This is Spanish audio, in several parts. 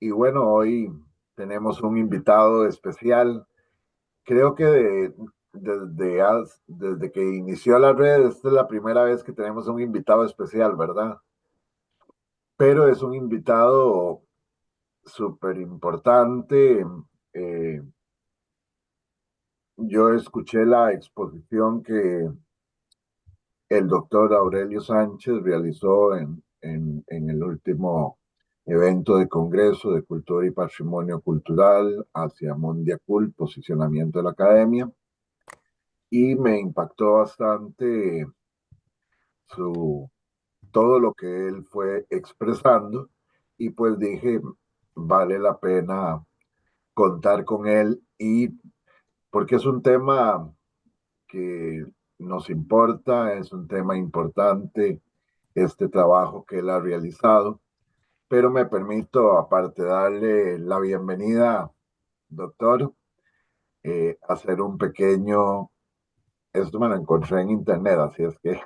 Y bueno, hoy tenemos un invitado especial. Creo que desde que inició la red, esta es la primera vez que tenemos un invitado especial, ¿verdad? Pero es un invitado súper importante. Eh, yo escuché la exposición que el doctor Aurelio Sánchez realizó en el último evento de Congreso de Cultura y Patrimonio Cultural hacia Mondiacult, posicionamiento de la academia, y me impactó bastante su, todo lo que él fue expresando, y pues dije, vale la pena contar con él, y porque es un tema que nos importa, es un tema importante este trabajo que él ha realizado, pero me permito, aparte, darle la bienvenida, doctor, hacer un pequeño, esto me lo encontré en internet, así es que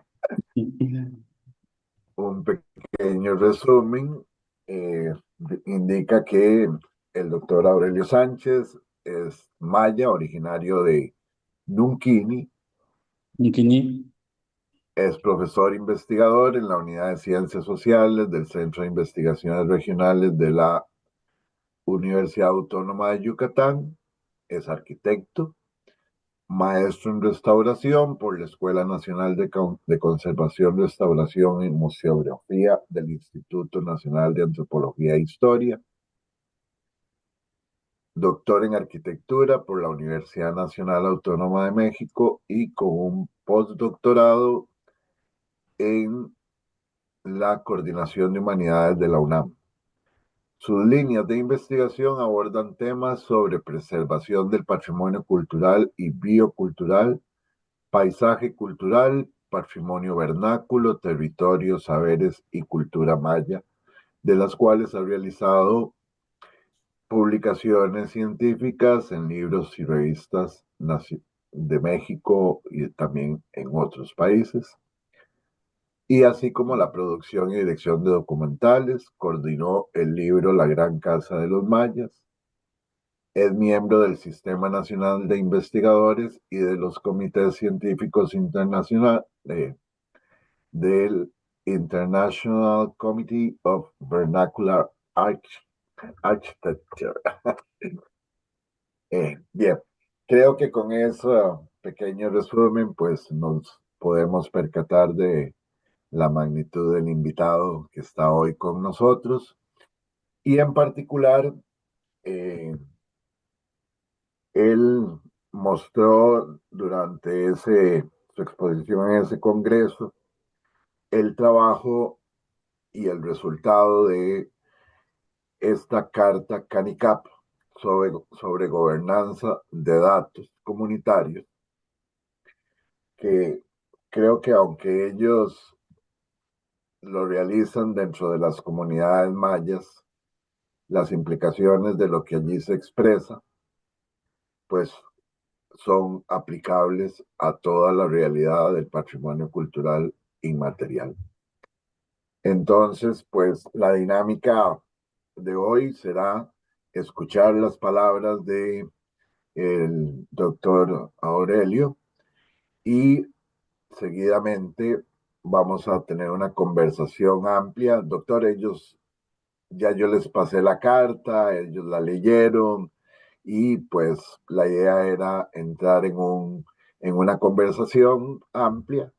un pequeño resumen eh, indica que el doctor Aurelio Sánchez es maya, originario de Nunquini. Inquini. Es profesor investigador en la Unidad de Ciencias Sociales del Centro de Investigaciones Regionales de la Universidad Autónoma de Yucatán. Es arquitecto, maestro en restauración por la Escuela Nacional de Conservación, Restauración y Museografía del Instituto Nacional de Antropología e Historia. Doctor en arquitectura por la Universidad Nacional Autónoma de México y con un postdoctorado en la Coordinación de Humanidades de la UNAM. Sus líneas de investigación abordan temas sobre preservación del patrimonio cultural y biocultural, paisaje cultural, patrimonio vernáculo, territorios, saberes y cultura maya, de las cuales ha realizado publicaciones científicas en libros y revistas de México y también en otros países, y así como la producción y dirección de documentales. Coordinó el libro La Gran Casa de los Mayas. Es miembro del Sistema Nacional de Investigadores y de los comités científicos internacionales del International Committee of Vernacular Architecture. Bien, creo que con ese pequeño resumen, pues nos podemos percatar de la magnitud del invitado que está hoy con nosotros, y en particular, eh, él mostró durante su exposición en ese congreso el trabajo y el resultado de esta carta CANICAP sobre gobernanza de datos comunitarios, que creo que aunque ellos lo realizan dentro de las comunidades mayas, las implicaciones de lo que allí se expresa, pues son aplicables a toda la realidad del patrimonio cultural inmaterial. Entonces, pues la dinámica de hoy será escuchar las palabras de el doctor Aurelio, y seguidamente vamos a tener una conversación amplia. Doctor, ya yo les pasé la carta, ellos la leyeron, y pues la idea era entrar en una conversación amplia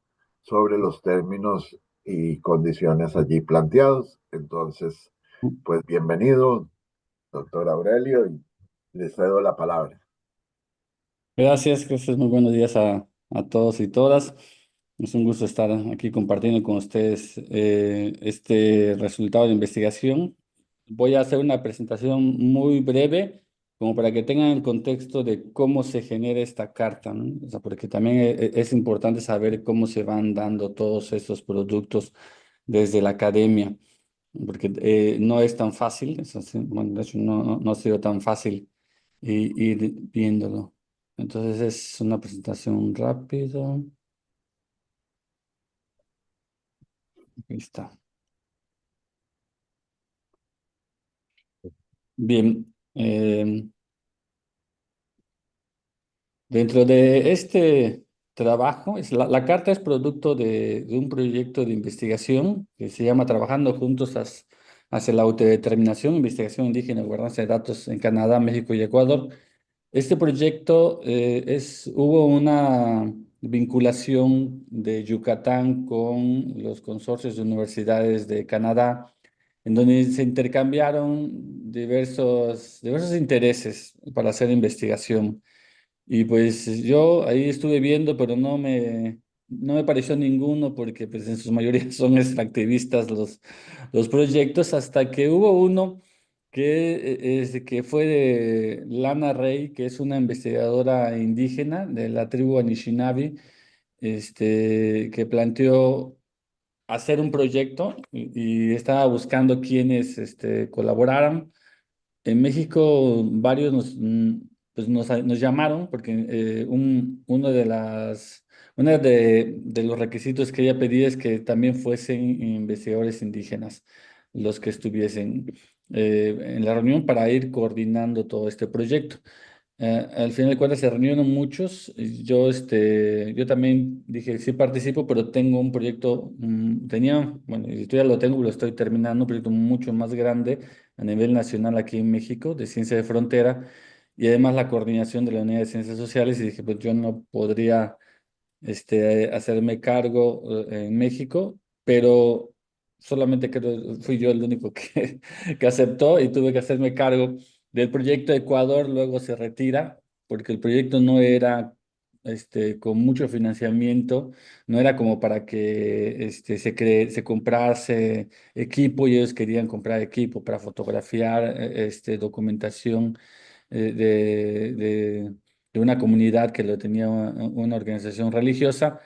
sobre los términos y condiciones allí planteados. Entonces, pues bienvenido, doctor Aurelio, y le cedo la palabra. Gracias, muy buenos días a todos y todas. Es un gusto estar aquí compartiendo con ustedes este resultado de investigación. Voy a hacer una presentación muy breve, como para que tengan el contexto de cómo se genera esta carta, ¿no? O sea, porque también es importante saber cómo se van dando todos estos productos desde la academia, porque no es tan fácil, bueno, de hecho no ha sido tan fácil ir viéndolo. Entonces es una presentación rápida. Ahí está. Bien, dentro de este trabajo, la carta es producto de un proyecto de investigación que se llama Trabajando Juntos hacia la Autodeterminación, Investigación Indígena y Gobernanza de Datos en Canadá, México y Ecuador. Este proyecto hubo una vinculación de Yucatán con los consorcios de universidades de Canadá, en donde se intercambiaron diversos intereses para hacer investigación. Y pues yo ahí estuve viendo, pero no me pareció ninguno porque pues en su mayoría son extractivistas los proyectos, hasta que hubo uno que fue de Lana Rey, que es una investigadora indígena de la tribu Anishinaabe, que planteó hacer un proyecto y estaba buscando quienes colaboraran. En México varios nos llamaron porque uno de los requisitos que ella pedía es que también fuesen investigadores indígenas los que estuviesen en la reunión para ir coordinando todo este proyecto. Al final de cuentas se reunieron muchos. Y yo también dije, sí participo, pero tengo un proyecto, bueno, y yo ya lo tengo, lo estoy terminando, un proyecto mucho más grande a nivel nacional aquí en México, de ciencia de frontera, y además la coordinación de la unidad de ciencias sociales, y dije, pues yo no podría hacerme cargo en México, pero solamente creo fui yo el único que aceptó y tuve que hacerme cargo del proyecto. Ecuador luego se retira porque el proyecto no era con mucho financiamiento, no era como para que se comprase equipo, y ellos querían comprar equipo para fotografiar documentación de una comunidad que lo tenía una organización religiosa,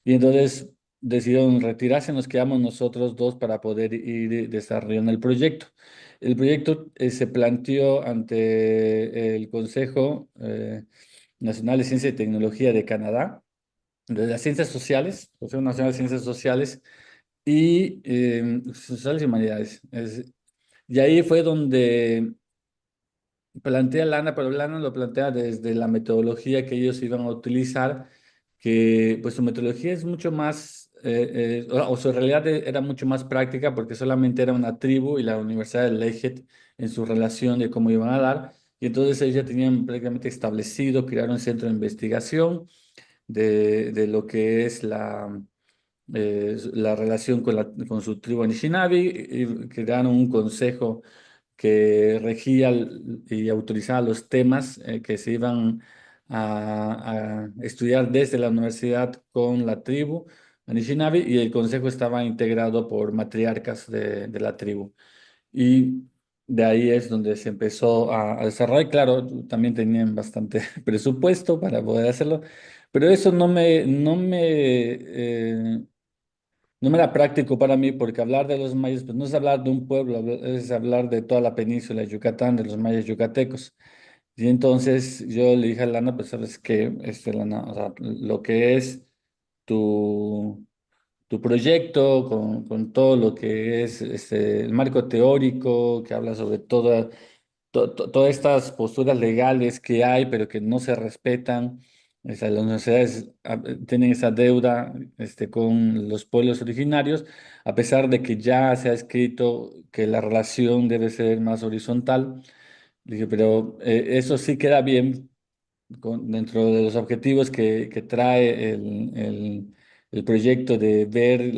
y entonces decidieron retirarse, nos quedamos nosotros dos para poder ir desarrollando el proyecto. El proyecto se planteó ante el Consejo Nacional de Ciencia y Tecnología de Canadá, de las Ciencias Sociales, Consejo Nacional de Ciencias Sociales Sociales y Humanidades. Y ahí fue donde plantea Lana, pero Lana lo plantea desde la metodología que ellos iban a utilizar, que pues su metodología es mucho más, o su realidad era mucho más práctica porque solamente era una tribu y la Universidad de Lakehead en su relación de cómo iban a dar. Y entonces ellos ya tenían prácticamente establecido crear un centro de investigación de lo que es la relación con su tribu Anishinaabe, y crearon un consejo que regía y autorizaba los temas que se iban a estudiar desde la universidad con la tribu Anishinaabe, y el consejo estaba integrado por matriarcas de la tribu. Y de ahí es donde se empezó a desarrollar. Claro, también tenían bastante presupuesto para poder hacerlo, pero eso no me era práctico para mí, porque hablar de los mayas, pues no es hablar de un pueblo, es hablar de toda la península de Yucatán, de los mayas yucatecos. Y entonces yo le dije a Lana, pues sabes que, Lana, o sea, lo que es tu, tu proyecto, con todo lo que es el marco teórico, que habla sobre todas estas posturas legales que hay, pero que no se respetan. O sea, las universidades tienen esa deuda con los pueblos originarios, a pesar de que ya se ha escrito que la relación debe ser más horizontal. Dije, pero eso sí queda bien dentro de los objetivos que trae el proyecto de ver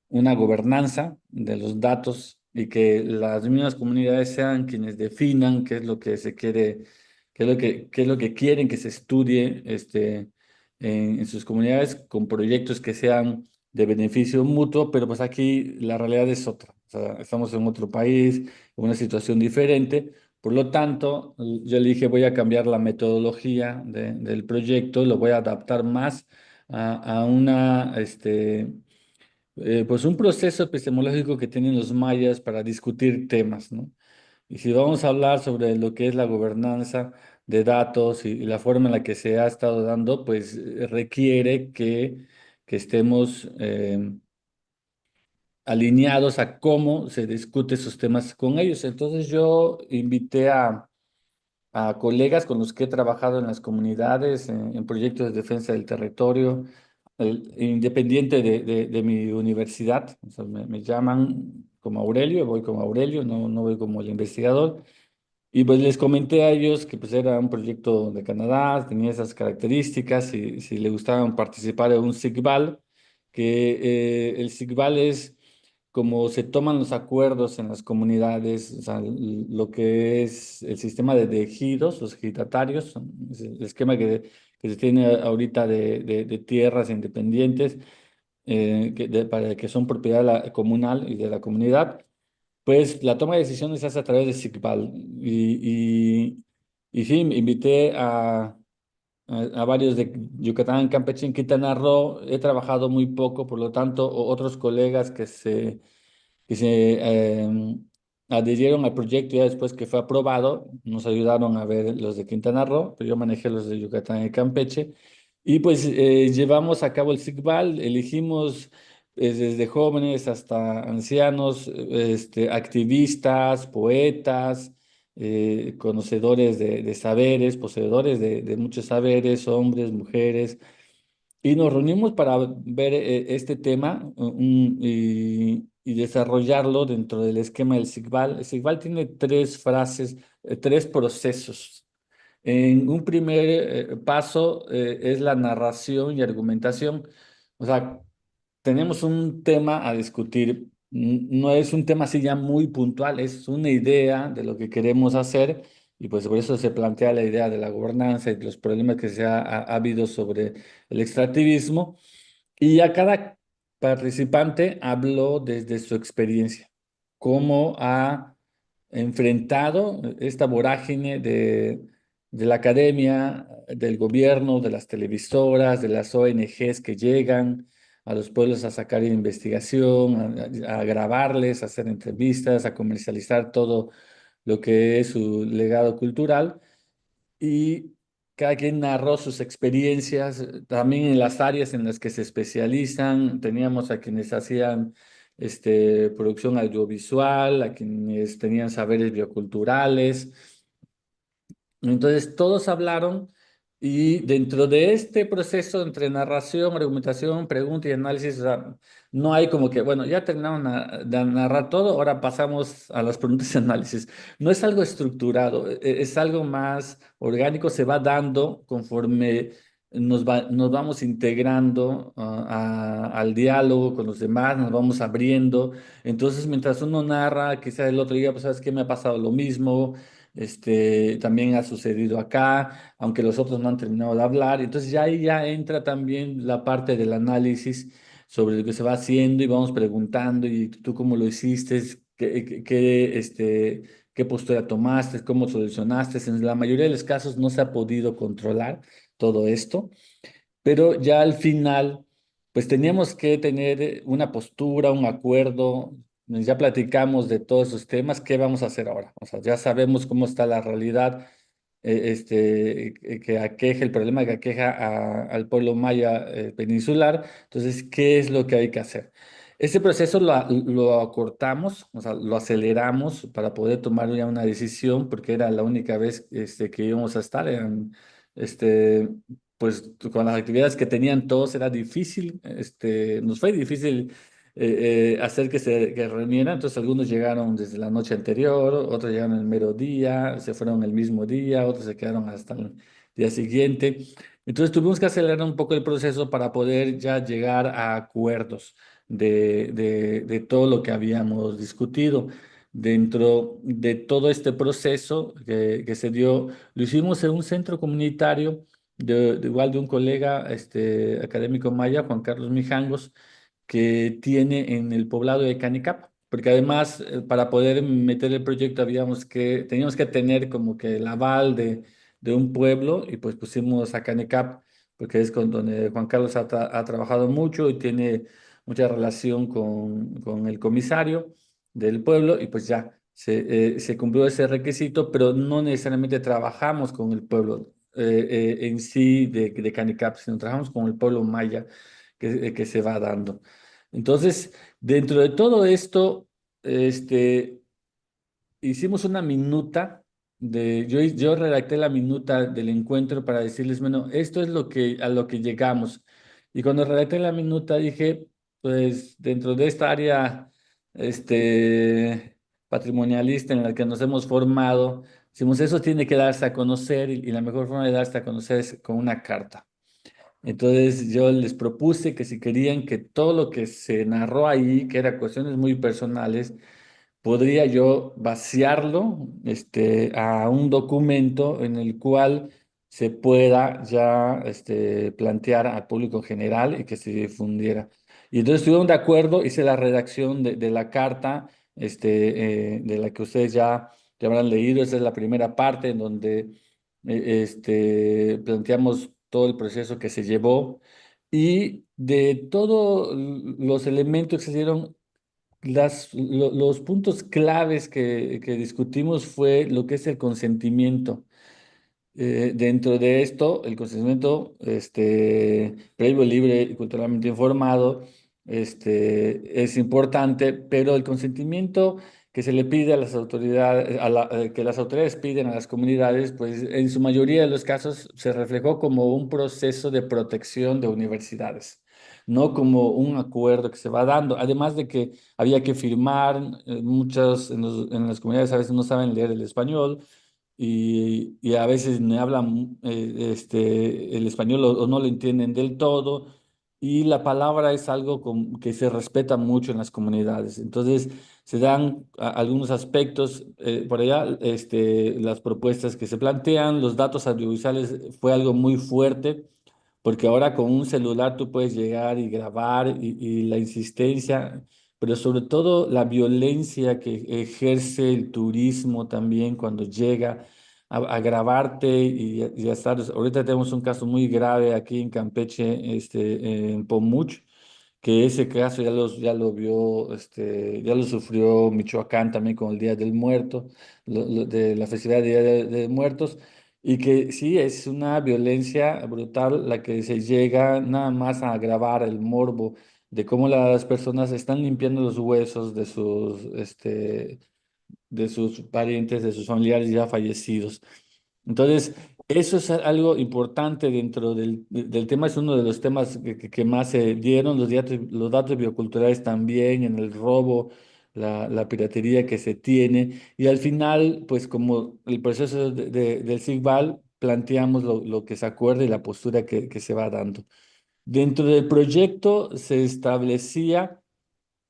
una gobernanza de los datos, y que las mismas comunidades sean quienes definan qué es lo que se quiere, qué es lo que quieren que se estudie en sus comunidades, con proyectos que sean de beneficio mutuo. Pero pues aquí la realidad es otra. O sea, estamos en otro país, en una situación diferente. Por lo tanto, yo le dije, voy a cambiar la metodología del proyecto, lo voy a adaptar más a pues un proceso epistemológico que tienen los mayas para discutir temas, ¿no? Y si vamos a hablar sobre lo que es la gobernanza de datos y la forma en la que se ha estado dando, pues requiere que estemos alineados a cómo se discute esos temas con ellos. Entonces yo invité a colegas con los que he trabajado en las comunidades, en proyectos de defensa del territorio, independiente de mi universidad. O sea, me llaman como Aurelio, voy como Aurelio, no voy como el investigador. Y pues les comenté a ellos que pues era un proyecto de Canadá, tenía esas características, y si le gustaban participar en un SIGBAL, que el SIGBAL es como se toman los acuerdos en las comunidades, o sea, lo que es el sistema de ejidos, los ejidatarios, es el esquema que se tiene ahorita de tierras independientes, para que son propiedad comunal y de la comunidad. Pues la toma de decisiones se hace a través de SIGBAL. Y sí, invité a varios de Yucatán, Campeche, en Quintana Roo. He trabajado muy poco, por lo tanto, otros colegas que se adhirieron al proyecto ya después que fue aprobado, nos ayudaron a ver los de Quintana Roo, pero yo manejé los de Yucatán y Campeche. Y pues llevamos a cabo el SIGBAL, elegimos desde jóvenes hasta ancianos, activistas, poetas, conocedores de saberes, poseedores de muchos saberes, hombres, mujeres, y nos reunimos para ver este tema, y desarrollarlo dentro del esquema del SIGBAL. El SIGBAL tiene tres frases, tres procesos. En un primer paso es la narración y argumentación. O sea, tenemos un tema a discutir. No es un tema así ya muy puntual, es una idea de lo que queremos hacer, y pues por eso se plantea la idea de la gobernanza y los problemas que ha habido sobre el extractivismo. Y a cada participante habló desde su experiencia, cómo ha enfrentado esta vorágine de la academia, del gobierno, de las televisoras, de las ONGs que llegan a los pueblos a sacar investigación, a grabarles, a hacer entrevistas, a comercializar todo lo que es su legado cultural. Y cada quien narró sus experiencias, también en las áreas en las que se especializan. Teníamos a quienes hacían producción audiovisual, a quienes tenían saberes bioculturales. Entonces todos hablaron, y dentro de este proceso entre narración, argumentación, pregunta y análisis, o sea, no hay como que, bueno, ya terminaron de narrar todo, ahora pasamos a las preguntas y análisis. No es algo estructurado, es algo más orgánico, se va dando conforme nos vamos integrando al diálogo con los demás, nos vamos abriendo. Entonces, mientras uno narra, quizá el otro día, pues, ¿sabes qué? Me ha pasado lo mismo. También ha sucedido acá, aunque los otros no han terminado de hablar. Entonces ya ahí ya entra también la parte del análisis sobre lo que se va haciendo, y vamos preguntando, ¿y tú cómo lo hiciste? ¿Qué postura tomaste? ¿Cómo solucionaste? En la mayoría de los casos no se ha podido controlar todo esto, pero ya al final, pues teníamos que tener una postura, un acuerdo. Ya platicamos de todos esos temas. ¿Qué vamos a hacer ahora? O sea, ya sabemos cómo está la realidad, que aqueja, el problema que aqueja al pueblo maya peninsular. Entonces, ¿qué es lo que hay que hacer? Este proceso lo acortamos, o sea, lo aceleramos para poder tomar ya una decisión, porque era la única vez que íbamos a estar en, este, pues con las actividades que tenían todos era difícil. Nos fue difícil hacer que reunieran. Entonces algunos llegaron desde la noche anterior, otros llegaron el mero día, se fueron el mismo día, otros se quedaron hasta el día siguiente. Entonces tuvimos que acelerar un poco el proceso para poder ya llegar a acuerdos de todo lo que habíamos discutido. Dentro de todo este proceso que se dio, lo hicimos en un centro comunitario igual de un colega académico maya, Juan Carlos Mijangos, que tiene en el poblado de Canicap, porque además para poder meter el proyecto teníamos que tener como que el aval de un pueblo, y pues pusimos a Canicap porque es con donde Juan Carlos ha trabajado mucho y tiene mucha relación con el comisario del pueblo, y pues ya se cumplió ese requisito, pero no necesariamente trabajamos con el pueblo en sí de Canicap, sino trabajamos con el pueblo maya que se va dando. Entonces, dentro de todo esto, este, hicimos una minuta yo redacté la minuta del encuentro para decirles, bueno, esto es a lo que llegamos. Y cuando redacté la minuta dije, pues dentro de esta área, patrimonialista en la que nos hemos formado, decimos, eso tiene que darse a conocer y la mejor forma de darse a conocer es con una carta. Entonces yo les propuse que si querían que todo lo que se narró ahí, que eran cuestiones muy personales, podría yo vaciarlo a un documento en el cual se pueda ya plantear al público general y que se difundiera. Y entonces estuvieron de acuerdo, hice la redacción de la carta de la que ustedes ya habrán leído. Esa es la primera parte en donde planteamos todo el proceso que se llevó y de todos los elementos que se dieron los puntos claves que discutimos fue lo que es el consentimiento. Dentro de esto, el consentimiento previo, libre y culturalmente informado es importante, pero el consentimiento que se le pide a las autoridades, que las autoridades piden a las comunidades, pues en su mayoría de los casos se reflejó como un proceso de protección de universidades, no como un acuerdo que se va dando. Además de que había que firmar, muchas en las comunidades a veces no saben leer el español y a veces no hablan el español o no lo entienden del todo, y la palabra es algo que se respeta mucho en las comunidades. Entonces, se dan algunos aspectos por allá, las propuestas que se plantean, los datos audiovisuales fue algo muy fuerte. Porque ahora con un celular tú puedes llegar y grabar y la insistencia, pero sobre todo la violencia que ejerce el turismo también cuando llega a grabarte y a estar. Ahorita tenemos un caso muy grave aquí en Campeche, en Pomuch, que ese caso ya lo vio, ya lo sufrió Michoacán también con el Día del Muerto, de la festividad del Día de Muertos, y que sí es una violencia brutal la que se llega nada más a agravar el morbo de cómo las personas están limpiando los huesos de sus parientes, de sus familiares ya fallecidos. Entonces, eso es algo importante dentro del tema, es uno de los temas que más se dieron, los datos bioculturales también, en el robo, la piratería que se tiene, y al final, pues como el proceso del SIGBAL, planteamos lo que se acuerda y la postura que se va dando. Dentro del proyecto se establecía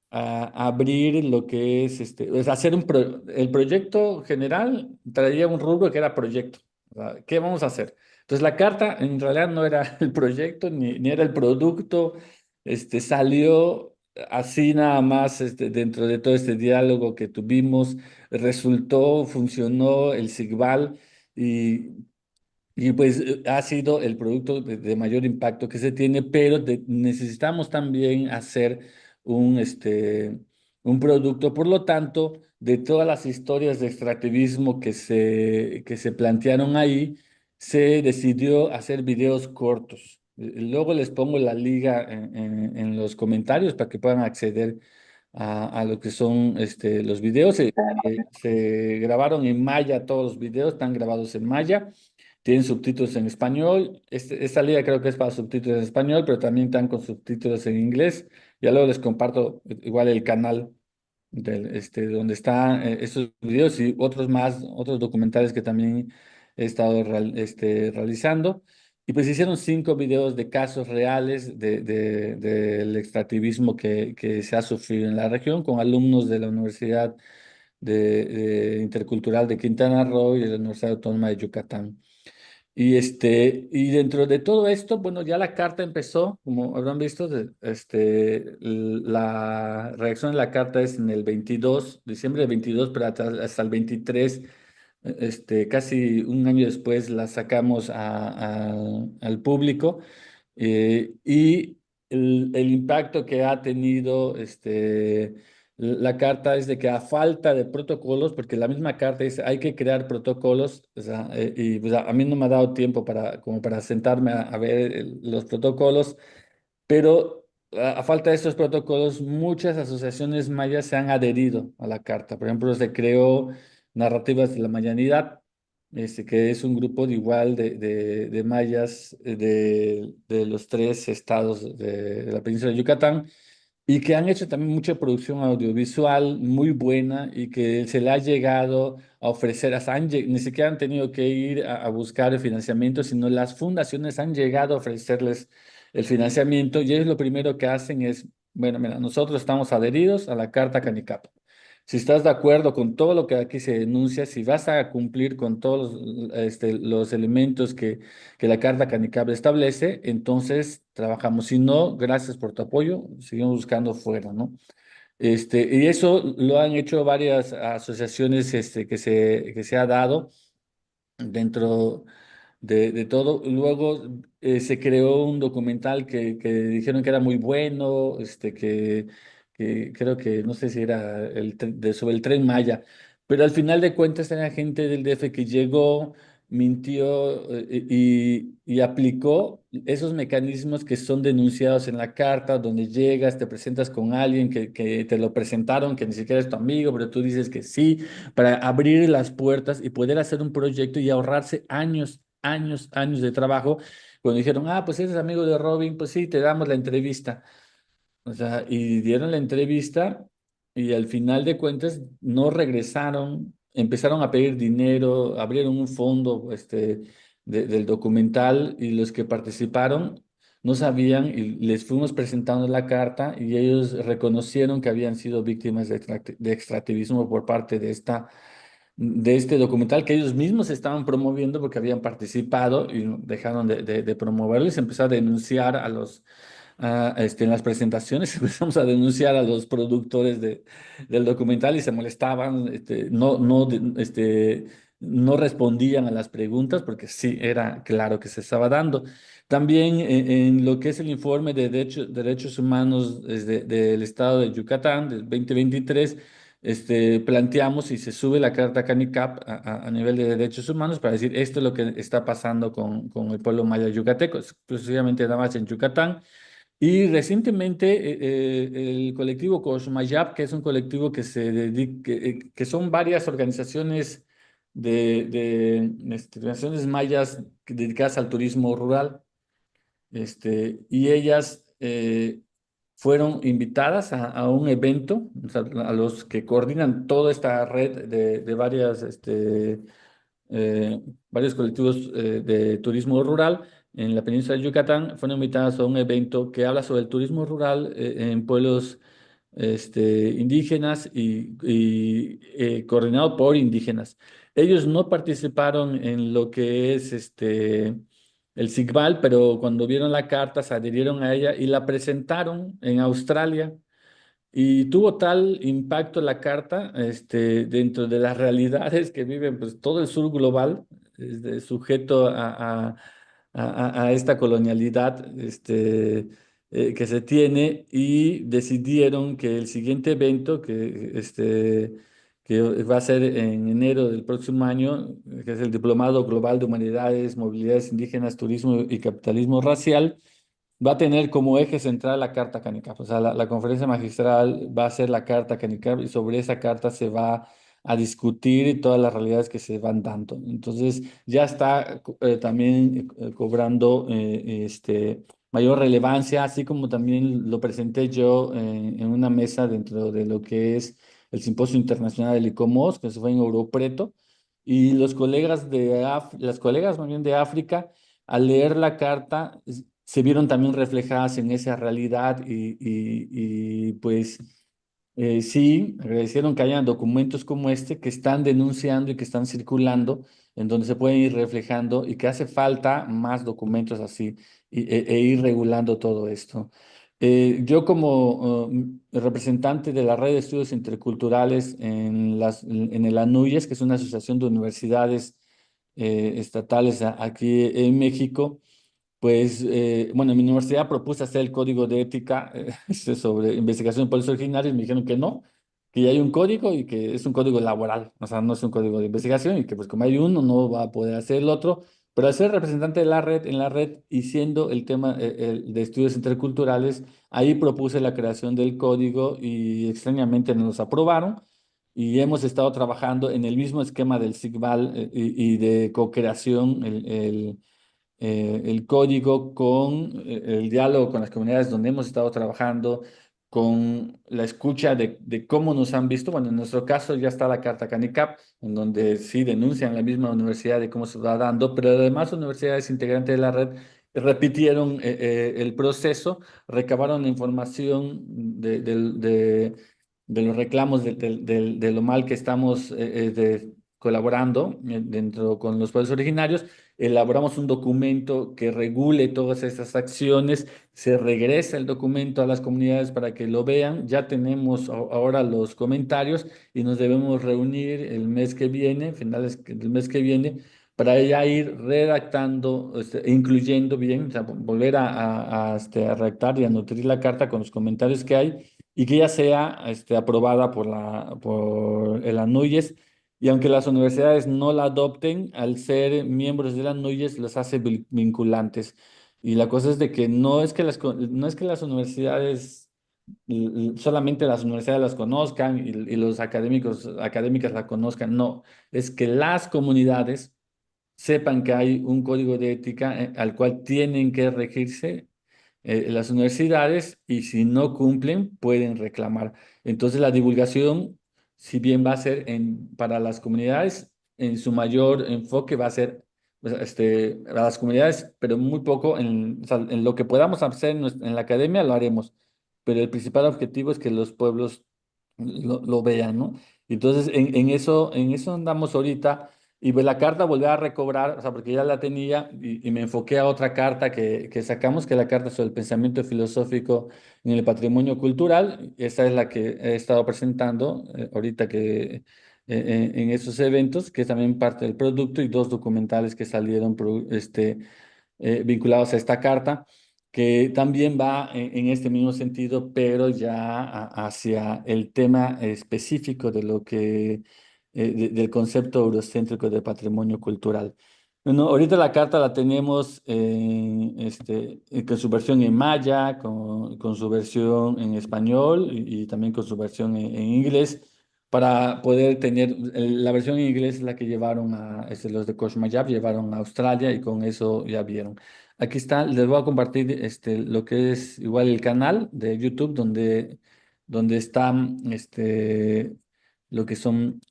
abrir lo que es hacer el proyecto general traía un rubro que era proyecto. O sea, ¿qué vamos a hacer? Entonces la carta en realidad no era el proyecto ni era el producto, salió así nada más dentro de todo este diálogo que tuvimos, resultó, funcionó el SIGBAL y pues ha sido el producto de mayor impacto que se tiene, pero necesitamos también hacer un producto. Por lo tanto, de todas las historias de extractivismo que se plantearon ahí, se decidió hacer videos cortos. Luego les pongo la liga en los comentarios para que puedan acceder a lo que son los videos. Se grabaron en maya, todos los videos están grabados en maya. Tienen subtítulos en español. Esta liga creo que es para subtítulos en español, pero también están con subtítulos en inglés. Ya luego les comparto igual el canal donde están estos videos y otros más, otros documentales que también he estado realizando. Y pues hicieron 5 videos de casos reales del extractivismo que se ha sufrido en la región con alumnos de la Universidad Intercultural de Quintana Roo y de la Universidad Autónoma de Yucatán. Y dentro de todo esto, bueno, ya la carta empezó, como habrán visto, la reacción de la carta es en el 22, diciembre del 22, pero hasta el 23, casi un año después la sacamos al público. Y el impacto que ha tenido la carta es de que a falta de protocolos, porque la misma carta dice hay que crear protocolos, o sea, y pues, a mí no me ha dado tiempo como para sentarme a ver los protocolos, pero a falta de estos protocolos, muchas asociaciones mayas se han adherido a la carta. Por ejemplo, se creó Narrativas de la Mayanidad, que es un grupo de igual de mayas de los tres estados de la península de Yucatán, y que han hecho también mucha producción audiovisual muy buena y que se le ha llegado a ofrecer, hasta ni siquiera han tenido que ir a buscar el financiamiento, sino las fundaciones han llegado a ofrecerles el financiamiento, y ellos lo primero que hacen es, bueno, mira, nosotros estamos adheridos a la Carta CANICAP. Si estás de acuerdo con todo lo que aquí se denuncia, si vas a cumplir con todos los elementos que la Carta CANICAP establece, entonces trabajamos. Si no, gracias por tu apoyo, seguimos buscando fuera, ¿no? Y eso lo han hecho varias asociaciones que se ha dado dentro de todo. Luego se creó un documental que dijeron que era muy bueno, que creo que no sé si era sobre el Tren Maya, pero al final de cuentas era gente del DF que llegó, mintió y aplicó esos mecanismos que son denunciados en la carta, donde llegas, te presentas con alguien que te lo presentaron, que ni siquiera es tu amigo, pero tú dices que sí, para abrir las puertas y poder hacer un proyecto y ahorrarse años, años, años de trabajo. Cuando dijeron, ah, pues eres amigo de Robin, pues sí, te damos la entrevista. O sea, y dieron la entrevista y al final de cuentas no regresaron, empezaron a pedir dinero, abrieron un fondo del documental, y los que participaron no sabían y les fuimos presentando la carta y ellos reconocieron que habían sido víctimas de extractivismo por parte de este documental que ellos mismos estaban promoviendo porque habían participado y dejaron de promoverlo, y se empezó a denunciar en las presentaciones. Empezamos a denunciar a los productores del documental y se molestaban, no respondían a las preguntas porque sí, era claro que se estaba dando. También en lo que es el informe de derechos humanos del estado de Yucatán del 2023, planteamos y se sube la carta CANICAP a nivel de derechos humanos para decir esto es lo que está pasando con el pueblo maya yucateco, exclusivamente nada más en Yucatán. Y recientemente el colectivo Coshmayab, que es un colectivo que se dedica, que son varias organizaciones organizaciones mayas dedicadas al turismo rural, y ellas fueron invitadas a un evento, o sea, a los que coordinan toda esta red de eh, varios colectivos de turismo rural en la península de Yucatán, fueron invitadas a un evento que habla sobre el turismo rural en pueblos indígenas y coordinado por indígenas. Ellos no participaron en lo que es el SIGBAL, pero cuando vieron la carta se adhirieron a ella y la presentaron en Australia. Y tuvo tal impacto la carta, dentro de las realidades que viven pues, todo el sur global, sujeto a esta colonialidad que se tiene, y decidieron que el siguiente evento, que va a ser en enero del próximo año, que es el Diplomado Global de Humanidades, Movilidades Indígenas, Turismo y Capitalismo Racial, va a tener como eje central la Carta CANICAP. O sea, la conferencia magistral va a ser la Carta CANICAP y sobre esa carta se va a discutir todas las realidades que se van dando. Entonces, ya está también cobrando mayor relevancia, así como también lo presenté yo en una mesa dentro de lo que es el Simposio Internacional del ICOMOS, que se fue en Europreto, y las colegas más bien de África, al leer la carta, se vieron también reflejadas en esa realidad pues sí, agradecieron que hayan documentos como este que están denunciando y que están circulando, en donde se pueden ir reflejando y que hace falta más documentos así e ir regulando todo esto. Yo como representante de la Red de Estudios Interculturales en el ANUYES, que es una asociación de universidades estatales aquí en México, pues, bueno, en mi universidad propuse hacer el código de ética sobre investigación de pueblos originarios. Me dijeron que no, que ya hay un código y que es un código laboral, o sea, no es un código de investigación, y que pues como hay uno no va a poder hacer el otro, Pero al ser representante de la red, en la red y siendo el tema de estudios interculturales, ahí propuse la creación del código y extrañamente nos los aprobaron y hemos estado trabajando en el mismo esquema del SIGVAL y de co-creación, el código con el diálogo con las comunidades donde hemos estado trabajando, con la escucha de cómo nos han visto. Bueno, en nuestro caso ya está la carta CANICAP, en donde sí denuncian la misma universidad de cómo se va dando, pero además universidades integrantes de la red repitieron el proceso, recabaron la información de los reclamos de lo mal que estamos colaborando dentro con los pueblos originarios, elaboramos un documento que regule todas esas acciones, se regresa el documento a las comunidades para que lo vean, ya tenemos ahora los comentarios y nos debemos reunir el mes que viene, finales del mes que viene, para ya ir redactando, incluyendo bien, o sea, volver a redactar y a nutrir la carta con los comentarios que hay y que ya sea aprobada por el ANUYES. Y aunque las universidades no la adopten, al ser miembros de la NUYES los hace vinculantes. Y la cosa es de que no es que las universidades, solamente las universidades las conozcan y los académicas la conozcan, no, es que las comunidades sepan que hay un código de ética al cual tienen que regirse las universidades y si no cumplen pueden reclamar. Entonces la divulgación, si bien va a ser para las comunidades, en su mayor enfoque va a ser pues, a las comunidades, pero muy poco o sea, en lo que podamos hacer en la academia lo haremos, pero el principal objetivo es que los pueblos lo vean, ¿no? Entonces en eso andamos ahorita. Y pues la carta volví a recobrar, o sea, porque ya la tenía y me enfoqué a otra carta que sacamos, que es la carta sobre el pensamiento filosófico en el patrimonio cultural. Esa es la que he estado presentando ahorita en esos eventos, que es también parte del producto y dos documentales que salieron vinculados a esta carta, que también va en este mismo sentido, pero ya hacia el tema específico de lo que del concepto eurocéntrico de patrimonio cultural. Bueno, ahorita la carta la tenemos con su versión en maya, con su versión en español y también con su versión en inglés, para poder tener, la versión en inglés es la que llevaron los de Koch Mayab llevaron a Australia y con eso ya vieron. Aquí está, les voy a compartir lo que es igual el canal de YouTube donde están lo que son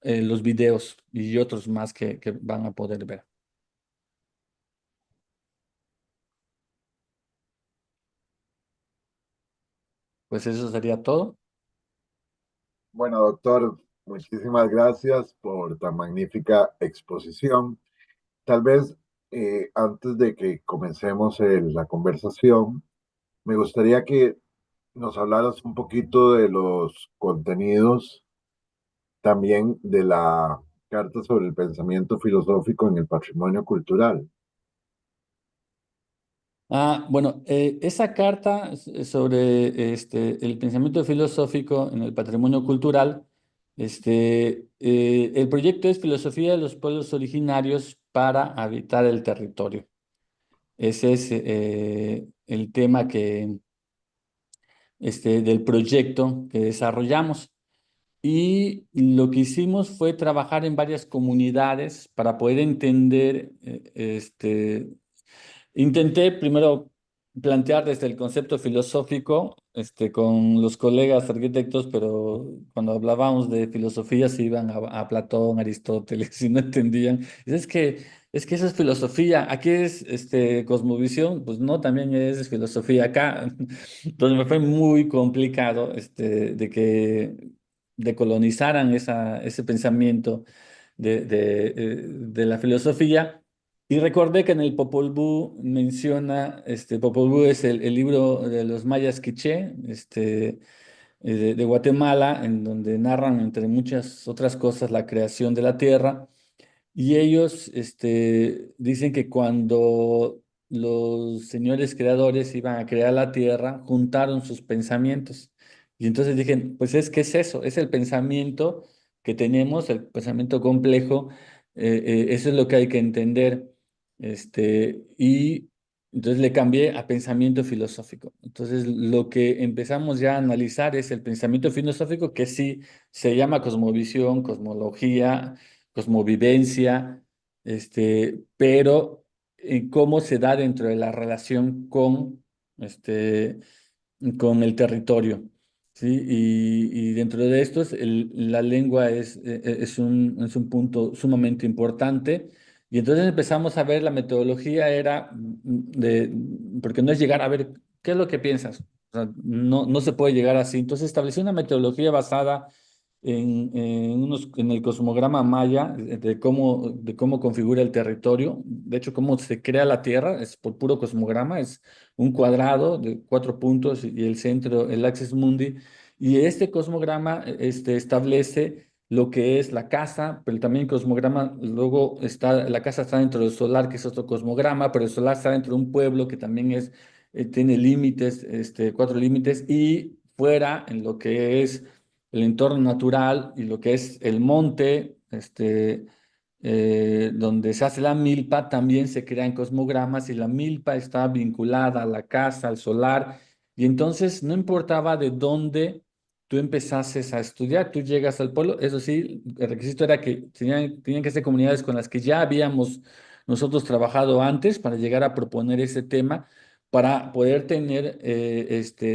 los videos y otros más que van a poder ver. Pues eso sería todo. Bueno, doctor, muchísimas gracias por tan magnífica exposición. Tal vez antes de que comencemos la conversación, me gustaría que nos hablaras un poquito de los contenidos también de la Carta sobre el Pensamiento Filosófico en el Patrimonio Cultural. Bueno, esa carta sobre el pensamiento filosófico en el patrimonio cultural, el proyecto es Filosofía de los Pueblos Originarios para Habitar el Territorio. Ese es el tema del proyecto que desarrollamos. Y lo que hicimos fue trabajar en varias comunidades para poder entender intenté primero plantear desde el concepto filosófico, con los colegas arquitectos, pero cuando hablábamos de filosofía se iban a Platón, Aristóteles, y no entendían. Es que eso es filosofía. Aquí es cosmovisión, pues no, también es filosofía acá. Entonces me fue muy complicado de colonizaran ese pensamiento de la filosofía. Y recordé que en el Popol Vuh menciona, Popol Vuh es el libro de los mayas quiché, de Guatemala, en donde narran, entre muchas otras cosas, la creación de la tierra. Y ellos dicen que cuando los señores creadores iban a crear la tierra, juntaron sus pensamientos. Y entonces dije, pues es que es eso, es el pensamiento que tenemos, el pensamiento complejo Eso es lo que hay que entender. Y entonces le cambié a pensamiento filosófico. Entonces lo que empezamos ya a analizar es el pensamiento filosófico, que sí se llama cosmovisión, cosmología, cosmovivencia, pero cómo se da dentro de la relación este, con el territorio. ¿Sí? Y dentro de estos, la lengua es un punto sumamente importante. Y entonces empezamos a ver la metodología era porque no es llegar a ver qué es lo que piensas. O sea, no se puede llegar así. Entonces establecí una metodología basada en el cosmograma maya, de cómo configura el territorio. De hecho, cómo se crea la Tierra es por puro cosmograma, es un cuadrado de 4 puntos y el centro, el axis mundi. Y este cosmograma establece lo que es la casa, pero también el cosmograma, luego la casa está dentro del solar, que es otro cosmograma, pero el solar está dentro de un pueblo que también tiene límites, 4 límites, y fuera en lo que es el entorno natural y lo que es el monte, donde se hace la milpa, también se crean cosmogramas y la milpa está vinculada a la casa, al solar, y entonces no importaba de dónde tú empezases a estudiar, tú llegas al pueblo, eso sí, el requisito era que tenían que ser comunidades con las que ya habíamos nosotros trabajado antes para llegar a proponer ese tema, para poder tener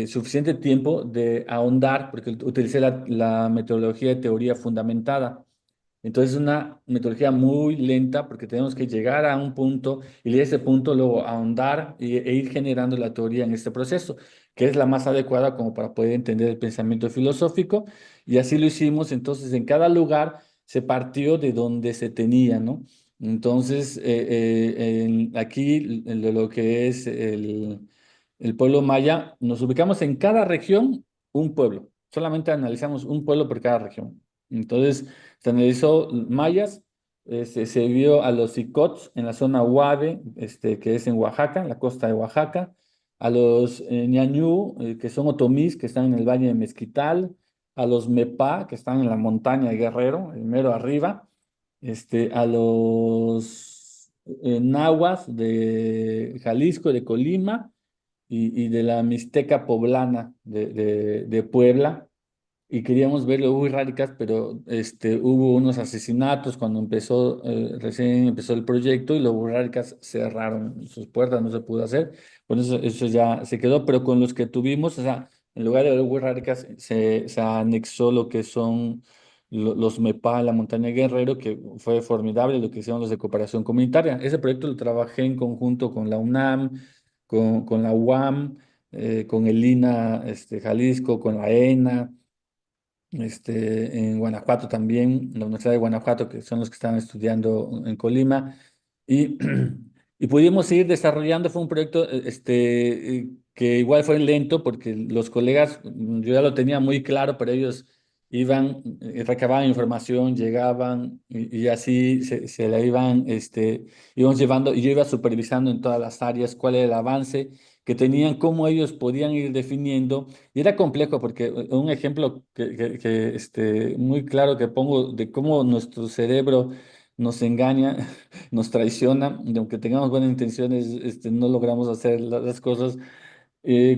suficiente tiempo de ahondar, porque utilicé la metodología de teoría fundamentada. Entonces es una metodología muy lenta porque tenemos que llegar a un punto y de ese punto luego ahondar e ir generando la teoría en este proceso, que es la más adecuada como para poder entender el pensamiento filosófico. Y así lo hicimos. Entonces en cada lugar se partió de donde se tenía, ¿no? Entonces aquí en lo que es el pueblo maya, nos ubicamos en cada región un pueblo. Solamente analizamos un pueblo por cada región. Entonces, se analizó mayas, se vio a los icots en la zona Huave, que es en Oaxaca, en la costa de Oaxaca, a los ñañú, que son otomís, que están en el valle de Mezquital, a los mepá, que están en la montaña de Guerrero, el mero arriba, a los nahuas de Jalisco, de Colima, y de la Mixteca poblana de Puebla, y queríamos ver los Ráricas, pero hubo unos asesinatos cuando recién empezó el proyecto, y los Ráricas cerraron sus puertas, no se pudo hacer. Por eso ya se quedó, pero con los que tuvimos, o sea, en lugar de los Ráricas se anexó lo que son los MEPA, la montaña Guerrero, que fue formidable lo que hicieron los de cooperación comunitaria. Ese proyecto lo trabajé en conjunto con la UNAM, con la UAM, con el INA, Jalisco, con la ENA, en Guanajuato también, la Universidad de Guanajuato, que son los que están estudiando en Colima, y, y pudimos ir desarrollando. Fue un proyecto que igual fue lento porque los colegas, yo ya lo tenía muy claro, pero ellos iban, recababan información, llegaban y así se la íbamos llevando, y yo iba supervisando en todas las áreas cuál era el avance que tenían, cómo ellos podían ir definiendo. Y era complejo porque un ejemplo muy claro que pongo de cómo nuestro cerebro nos engaña, nos traiciona, y aunque tengamos buenas intenciones, no logramos hacer las cosas.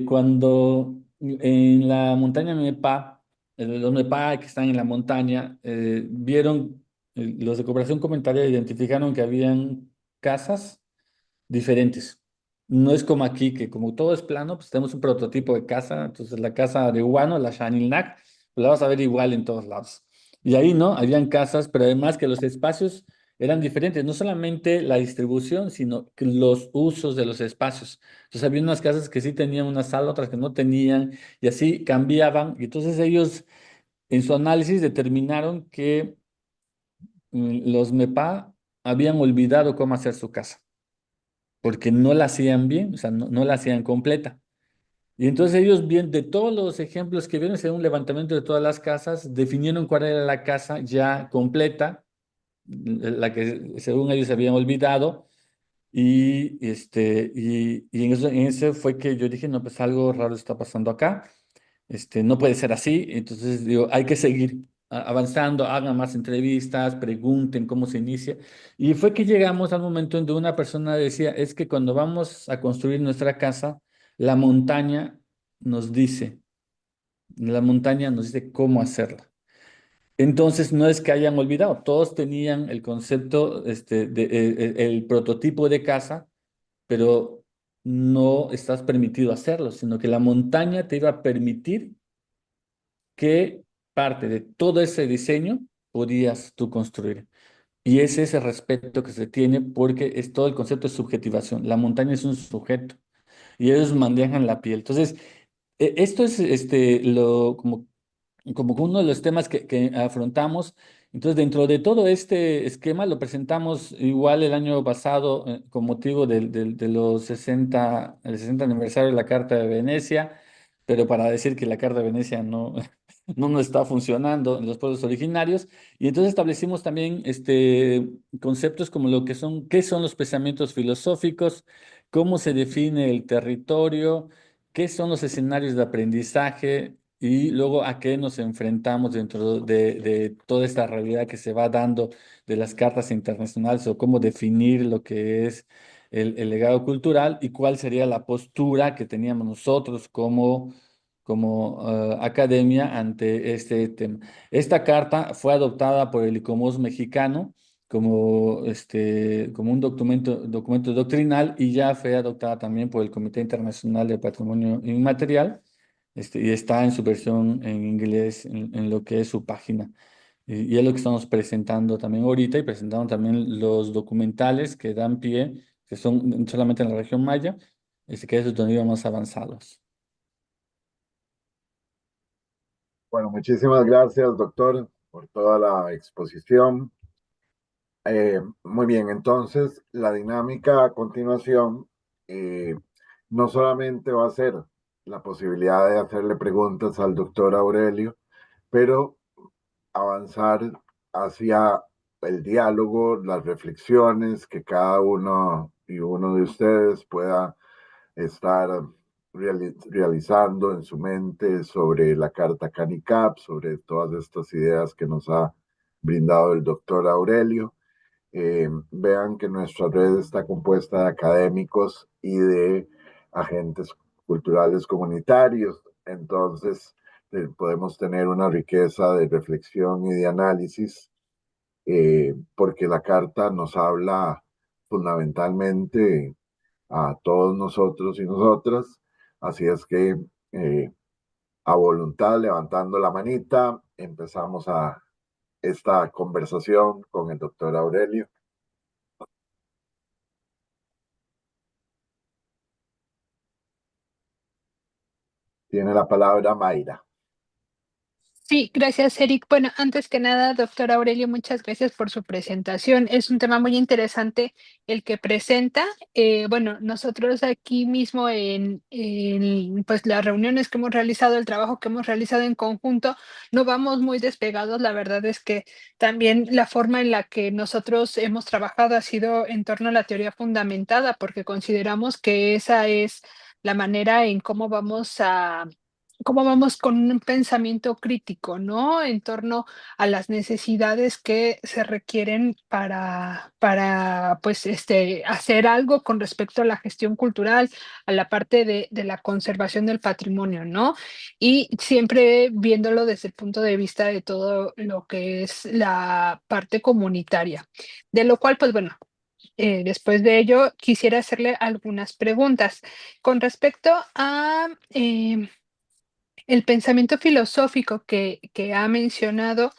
Cuando en la montaña Mepa, los Mepa que están en la montaña, vieron, los de cooperación comentaria identificaron que habían casas diferentes. No es como aquí, que como todo es plano, pues tenemos un prototipo de casa. Entonces la casa de Huano, la Shanilnak, pues la vas a ver igual en todos lados. Y ahí no, habían casas, pero además que los espacios eran diferentes, no solamente la distribución, sino que los usos de los espacios. Entonces había unas casas que sí tenían una sala, otras que no tenían, y así cambiaban. Y entonces ellos en su análisis determinaron que los MEPA habían olvidado cómo hacer su casa porque no la hacían bien, o sea, no la hacían completa. Y entonces ellos, bien, de todos los ejemplos que vieron, hicieron un levantamiento de todas las casas, definieron cuál era la casa ya completa, la que según ellos habían olvidado, y en ese fue que yo dije, no, pues algo raro está pasando acá, no puede ser así. Entonces digo, hay que seguir. avanzando, hagan más entrevistas, pregunten cómo se inicia. Y fue que llegamos al momento en donde una persona decía, es que cuando vamos a construir nuestra casa, la montaña nos dice, la montaña nos dice cómo hacerla. Entonces, no es que hayan olvidado, todos tenían el concepto, el prototipo de casa, pero no estás permitido hacerlo, sino que la montaña te iba a permitir qué parte de todo ese diseño podías tú construir. Y es ese respeto que se tiene porque es todo el concepto de subjetivación. La montaña es un sujeto y ellos manejan la piel. Entonces, esto es como que uno de los temas que afrontamos. Entonces, dentro de todo este esquema, lo presentamos igual el año pasado con motivo de los 60, el 60 aniversario de la Carta de Venecia, pero para decir que la Carta de Venecia no, no nos está funcionando en los pueblos originarios. Y entonces establecimos también conceptos como lo que son, qué son los pensamientos filosóficos, cómo se define el territorio, qué son los escenarios de aprendizaje y luego a qué nos enfrentamos dentro de toda esta realidad que se va dando de las cartas internacionales o cómo definir lo que es el legado cultural y cuál sería la postura que teníamos nosotros como academia ante este tema. Esta carta fue adoptada por el ICOMOS mexicano como un documento doctrinal y ya fue adoptada también por el Comité Internacional de Patrimonio Inmaterial, y está en su versión en inglés en lo que es su página. Y es lo que estamos presentando también ahorita y presentando también los documentales que dan pie, que son solamente en la región maya, que es donde íbamos avanzados. Bueno, muchísimas gracias, doctor, por toda la exposición. Muy bien, entonces la dinámica a continuación no solamente va a ser la posibilidad de hacerle preguntas al doctor Aurelio, pero avanzar hacia el diálogo, las reflexiones que cada uno y uno de ustedes pueda estar realizando en su mente sobre la carta CANICAP, sobre todas estas ideas que nos ha brindado el doctor Aurelio. Vean que nuestra red está compuesta de académicos y de agentes culturales comunitarios, entonces podemos tener una riqueza de reflexión y de análisis, porque la carta nos habla fundamentalmente a todos nosotros y nosotras, así es que a voluntad, levantando la manita, empezamos a esta conversación con el doctor Aurelio. Tiene la palabra Mayra. Sí, gracias, Eric. Bueno, antes que nada, doctor Aurelio, muchas gracias por su presentación. Es un tema muy interesante el que presenta. Bueno, nosotros aquí mismo pues las reuniones que hemos realizado, el trabajo que hemos realizado en conjunto, no vamos muy despegados. La verdad es que también la forma en la que nosotros hemos trabajado ha sido en torno a la teoría fundamentada, porque consideramos que esa es la manera en cómo vamos con un pensamiento crítico, ¿no? En torno a las necesidades que se requieren para pues, hacer algo con respecto a la gestión cultural, a la parte de la conservación del patrimonio, ¿no? Y siempre viéndolo desde el punto de vista de todo lo que es la parte comunitaria. De lo cual, pues bueno, después de ello, quisiera hacerle algunas preguntas. Con respecto a el pensamiento filosófico que ha mencionado,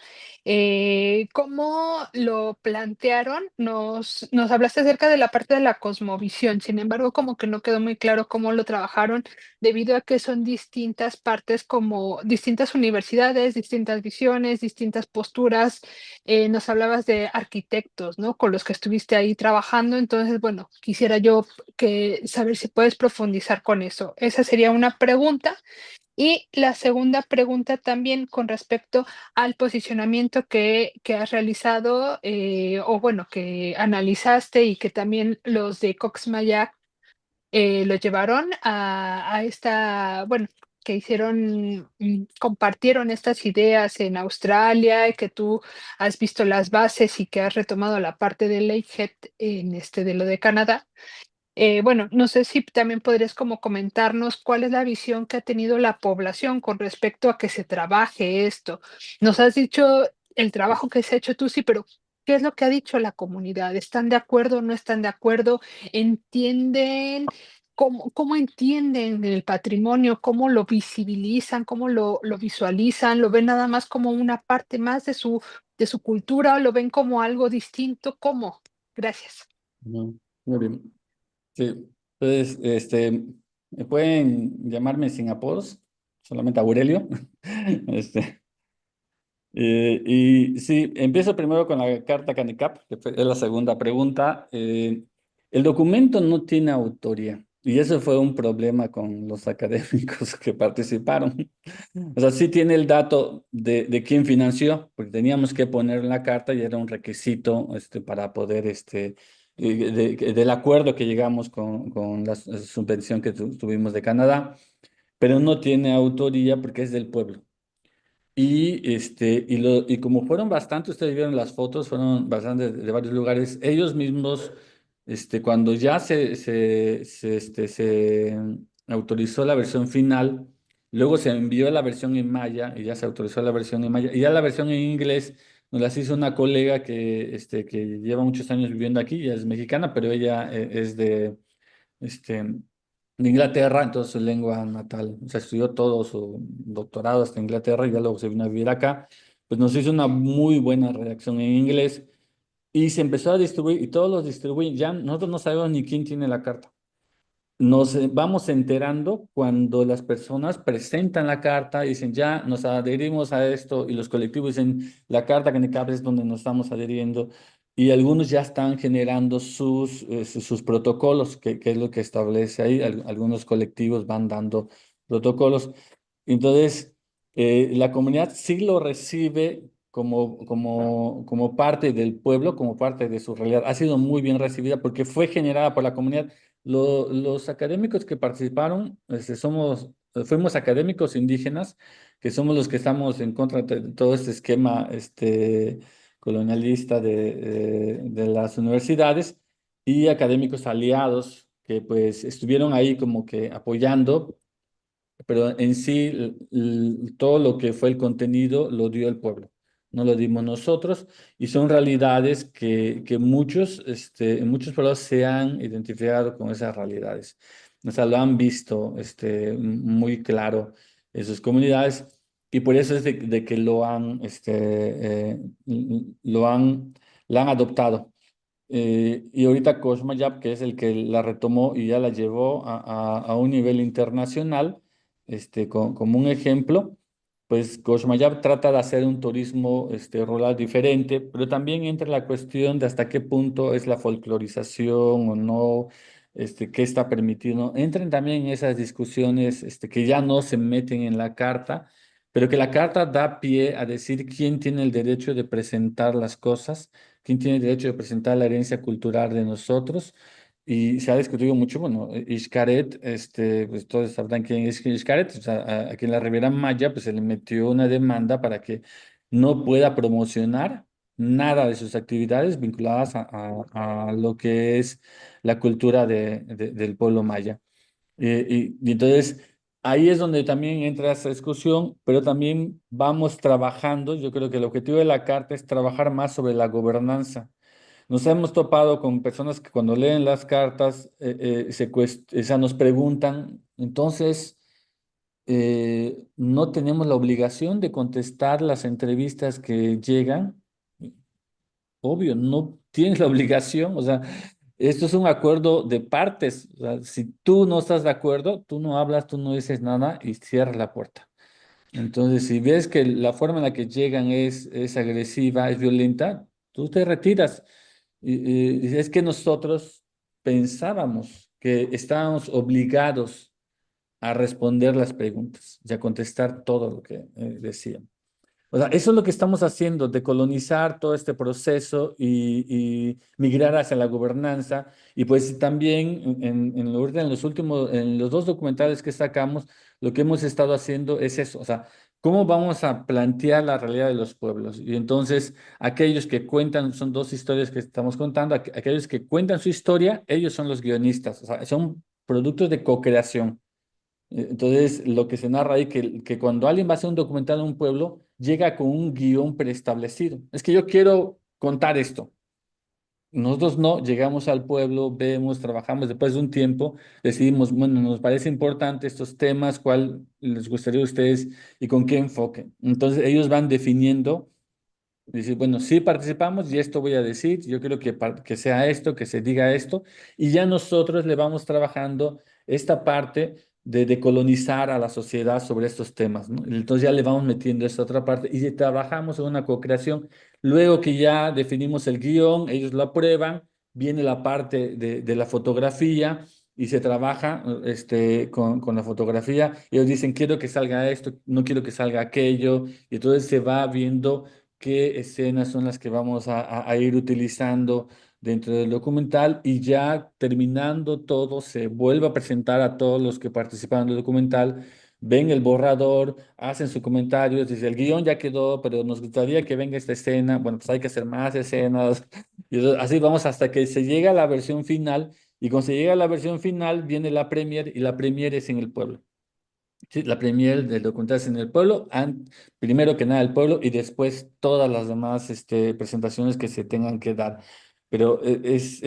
¿cómo lo plantearon? Nos hablaste acerca de la parte de la cosmovisión, sin embargo, como que no quedó muy claro cómo lo trabajaron, debido a que son distintas partes, como distintas universidades, distintas visiones, distintas posturas. Nos hablabas de arquitectos, ¿no? Con los que estuviste ahí trabajando, entonces, bueno, quisiera yo saber si puedes profundizar con eso. Esa sería una pregunta. Y la segunda pregunta también con respecto al posicionamiento que has realizado, o bueno, que analizaste y que también los de Cox Mayak lo llevaron a esta, bueno, que hicieron, compartieron estas ideas en Australia, y que tú has visto las bases y que has retomado la parte de Lakehead en de lo de Canadá. Bueno, no sé si también podrías como comentarnos cuál es la visión que ha tenido la población con respecto a que se trabaje esto. Nos has dicho el trabajo que se ha hecho tú, sí, pero ¿qué es lo que ha dicho la comunidad? ¿Están de acuerdo, no están de acuerdo? ¿Entienden? ¿Cómo entienden el patrimonio? ¿Cómo lo visibilizan? ¿Cómo lo visualizan? ¿Lo ven nada más como una parte más de su cultura o lo ven como algo distinto? ¿Cómo? Gracias. Ujú. Muy bien. Sí, entonces, pueden llamarme sin apodos, solamente Aurelio. Este, y sí, empiezo primero con la carta CANICAP, es la segunda pregunta. El documento no tiene autoría y eso fue un problema con los académicos que participaron. O sea, sí tiene el dato de quién financió, porque teníamos que poner en la carta y era un requisito para poder, del acuerdo que llegamos con la subvención que tuvimos de Canadá, pero no tiene autoría porque es del pueblo. Y como fueron bastantes, ustedes vieron las fotos, fueron bastantes de varios lugares, ellos mismos, cuando ya se autorizó la versión final, luego se envió la versión en maya y ya se autorizó la versión en maya, y ya la versión en inglés nos las hizo una colega que lleva muchos años viviendo aquí, ella es mexicana, pero ella es de Inglaterra, entonces su lengua natal, o sea, estudió todo su doctorado hasta Inglaterra y ya luego se vino a vivir acá, pues nos hizo una muy buena redacción en inglés y se empezó a distribuir y todos los distribuyen, ya nosotros no sabemos ni quién tiene la carta. Nos vamos enterando cuando las personas presentan la carta y dicen, ya nos adherimos a esto, y los colectivos dicen, la carta que CAP es donde nos estamos adheriendo, y algunos ya están generando sus protocolos, que es lo que establece ahí. Algunos colectivos van dando protocolos. Entonces, la comunidad sí lo recibe como parte del pueblo, como parte de su realidad. Ha sido muy bien recibida porque fue generada por la comunidad. Los académicos que participaron, fuimos académicos indígenas, que somos los que estamos en contra de todo este esquema colonialista de las universidades, y académicos aliados que pues estuvieron ahí como que apoyando, pero en sí todo lo que fue el contenido lo dio el pueblo, no lo dimos nosotros, y son realidades que muchos, en muchos pueblos se han identificado con esas realidades. O sea, lo han visto muy claro en sus comunidades, y por eso es de que la han adoptado. Y ahorita Cosmayap, que es el que la retomó y ya la llevó a un nivel internacional, como un ejemplo, pues Cosmayap trata de hacer un turismo rural diferente, pero también entra la cuestión de hasta qué punto es la folclorización o no, qué está permitido. Entran también esas discusiones que ya no se meten en la carta, pero que la carta da pie a decir quién tiene el derecho de presentar las cosas, quién tiene el derecho de presentar la herencia cultural de nosotros. Y se ha discutido mucho, bueno, Xcaret, pues todos sabrán quién es Xcaret, o sea, aquí en la Riviera Maya, pues se le metió una demanda para que no pueda promocionar nada de sus actividades vinculadas a lo que es la cultura del pueblo maya. Y entonces ahí es donde también entra esa discusión, pero también vamos trabajando. Yo creo que el objetivo de la carta es trabajar más sobre la gobernanza. Nos hemos topado con personas que cuando leen las cartas o sea, nos preguntan, entonces, no tenemos la obligación de contestar las entrevistas que llegan. Obvio, no tienes la obligación, o sea, esto es un acuerdo de partes. O sea, si tú no estás de acuerdo, tú no hablas, tú no dices nada y cierras la puerta. Entonces, si ves que la forma en la que llegan es agresiva, es violenta, tú te retiras. Y es que nosotros pensábamos que estábamos obligados a responder las preguntas y a contestar todo lo que decían. O sea, eso es lo que estamos haciendo, decolonizar todo este proceso y migrar hacia la gobernanza. Y pues también en los últimos, en los dos documentales que sacamos, lo que hemos estado haciendo es eso, o sea, cómo vamos a plantear la realidad de los pueblos. Y entonces, aquellos que cuentan, son dos historias que estamos contando, aquellos que cuentan su historia, ellos son los guionistas, o sea, son productos de co-creación. Entonces, lo que se narra ahí, que cuando alguien va a hacer un documental en un pueblo, llega con un guión preestablecido. Es que yo quiero contar esto. Nosotros no, llegamos al pueblo, vemos, trabajamos, después de un tiempo decidimos, bueno, nos parece importante estos temas, cuál les gustaría a ustedes y con qué enfoque. Entonces, ellos van definiendo. Dice, bueno, sí participamos y esto voy a decir, yo quiero que sea esto, que se diga esto, y ya nosotros le vamos trabajando esta parte de decolonizar a la sociedad sobre estos temas, ¿no? Entonces ya le vamos metiendo esta otra parte y trabajamos en una co-creación. Luego que ya definimos el guión, ellos lo aprueban, viene la parte de la fotografía y se trabaja con la fotografía. Ellos dicen, quiero que salga esto, no quiero que salga aquello, y entonces se va viendo qué escenas son las que vamos a ir utilizando dentro del documental y ya terminando todo, se vuelve a presentar a todos los que participaron del documental, ven el borrador, hacen sus comentarios, dice, el guión ya quedó, pero nos gustaría que venga esta escena, bueno, pues hay que hacer más escenas, y así vamos hasta que se llega a la versión final, y cuando se llega a la versión final viene la premier, y la premier es en el pueblo. Sí, la premier del documental es en el pueblo, primero que nada el pueblo y después todas las demás presentaciones que se tengan que dar. Pero es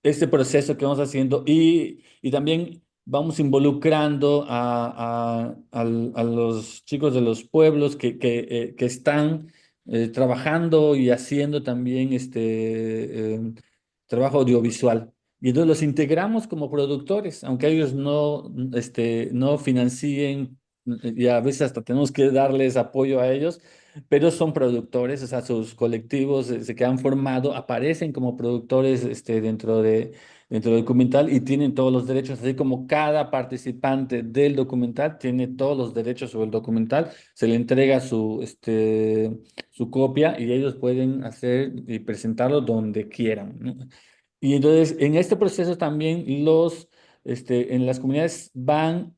este proceso que vamos haciendo y también vamos involucrando a los chicos de los pueblos que están trabajando y haciendo también trabajo audiovisual. Y entonces los integramos como productores, aunque ellos no financien, y a veces hasta tenemos que darles apoyo a ellos, pero son productores, o sea, sus colectivos que han formado aparecen como productores dentro del documental y tienen todos los derechos, así como cada participante del documental tiene todos los derechos sobre el documental, se le entrega su copia y ellos pueden hacer y presentarlo donde quieran, ¿no? Y entonces, en este proceso también en las comunidades van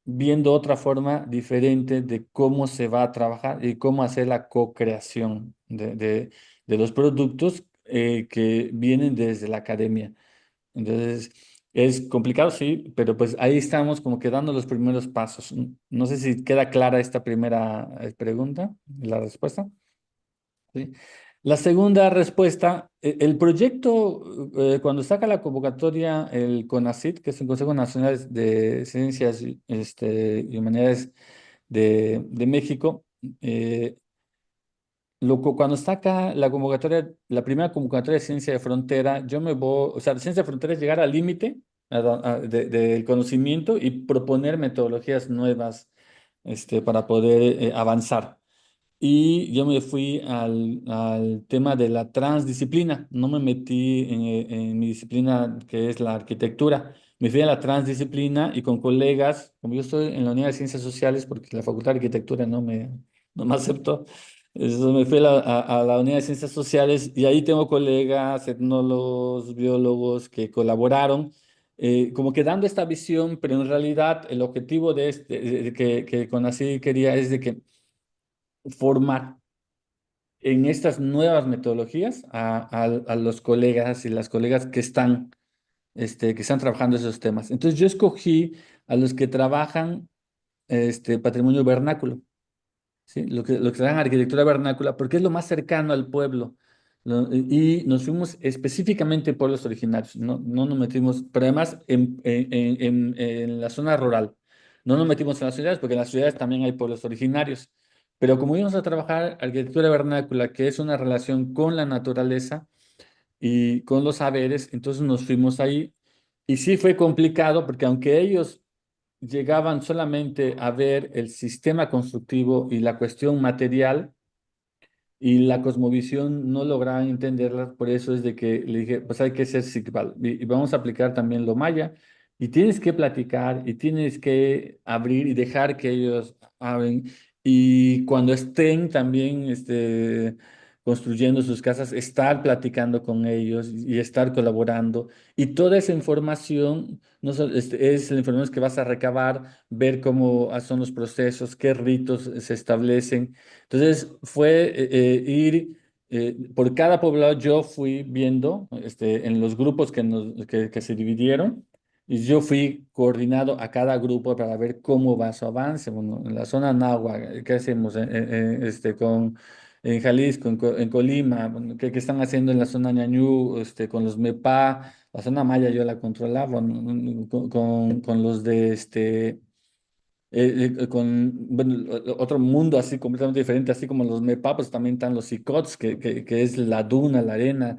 viendo otra forma diferente de cómo se va a trabajar y cómo hacer la co-creación de los productos que vienen desde la academia. Entonces, es complicado, sí, pero pues ahí estamos como que dando los primeros pasos. No sé si queda clara esta primera pregunta, la respuesta. ¿Sí? La segunda respuesta, el proyecto, cuando saca la convocatoria el CONACYT, que es el Consejo Nacional de Ciencias y Humanidades de México, cuando saca la convocatoria, la primera convocatoria de Ciencia de Frontera, yo me voy, o sea, Ciencia de Frontera es llegar al límite del conocimiento y proponer metodologías nuevas para poder avanzar. Y yo me fui al tema de la transdisciplina. No me metí en mi disciplina que es la arquitectura. Me fui a la transdisciplina y con colegas, como yo estoy en la Unidad de Ciencias Sociales, porque la Facultad de Arquitectura no me aceptó, entonces me fui a la Unidad de Ciencias Sociales y ahí tengo colegas, etnólogos, biólogos que colaboraron, como que dando esta visión, pero en realidad el objetivo que CONACYT quería es de que formar en estas nuevas metodologías a los colegas y las colegas que están trabajando esos temas. Entonces yo escogí a los que trabajan patrimonio vernáculo, ¿sí? Lo que trabajan arquitectura vernácula, porque es lo más cercano al pueblo. Y nos fuimos específicamente en pueblos originarios, no nos metimos, pero además en la zona rural. No nos metimos en las ciudades, porque en las ciudades también hay pueblos originarios. Pero como íbamos a trabajar arquitectura vernácula, que es una relación con la naturaleza y con los saberes, entonces nos fuimos ahí. Y sí fue complicado, porque aunque ellos llegaban solamente a ver el sistema constructivo y la cuestión material, y la cosmovisión no lograban entenderla, por eso es de que le dije, pues hay que ser Sigval y vamos a aplicar también lo maya y tienes que platicar y tienes que abrir y dejar que ellos hablen y cuando estén también construyendo sus casas, estar platicando con ellos y estar colaborando. Y toda esa información no es la información que vas a recabar, ver cómo son los procesos, qué ritos se establecen. Entonces, fue ir por cada poblado, yo fui viendo en los grupos que se dividieron. Y yo fui coordinado a cada grupo para ver cómo va su avance. Bueno, en la zona Nahua, ¿qué hacemos? En Jalisco, en Colima, bueno, ¿qué están haciendo en la zona Ñañú, con los MEPA? La zona Maya yo la controlaba, ¿no? Con los de bueno, otro mundo así completamente diferente, así como los MEPA, pues también están los ICOTS, que es la duna, la arena,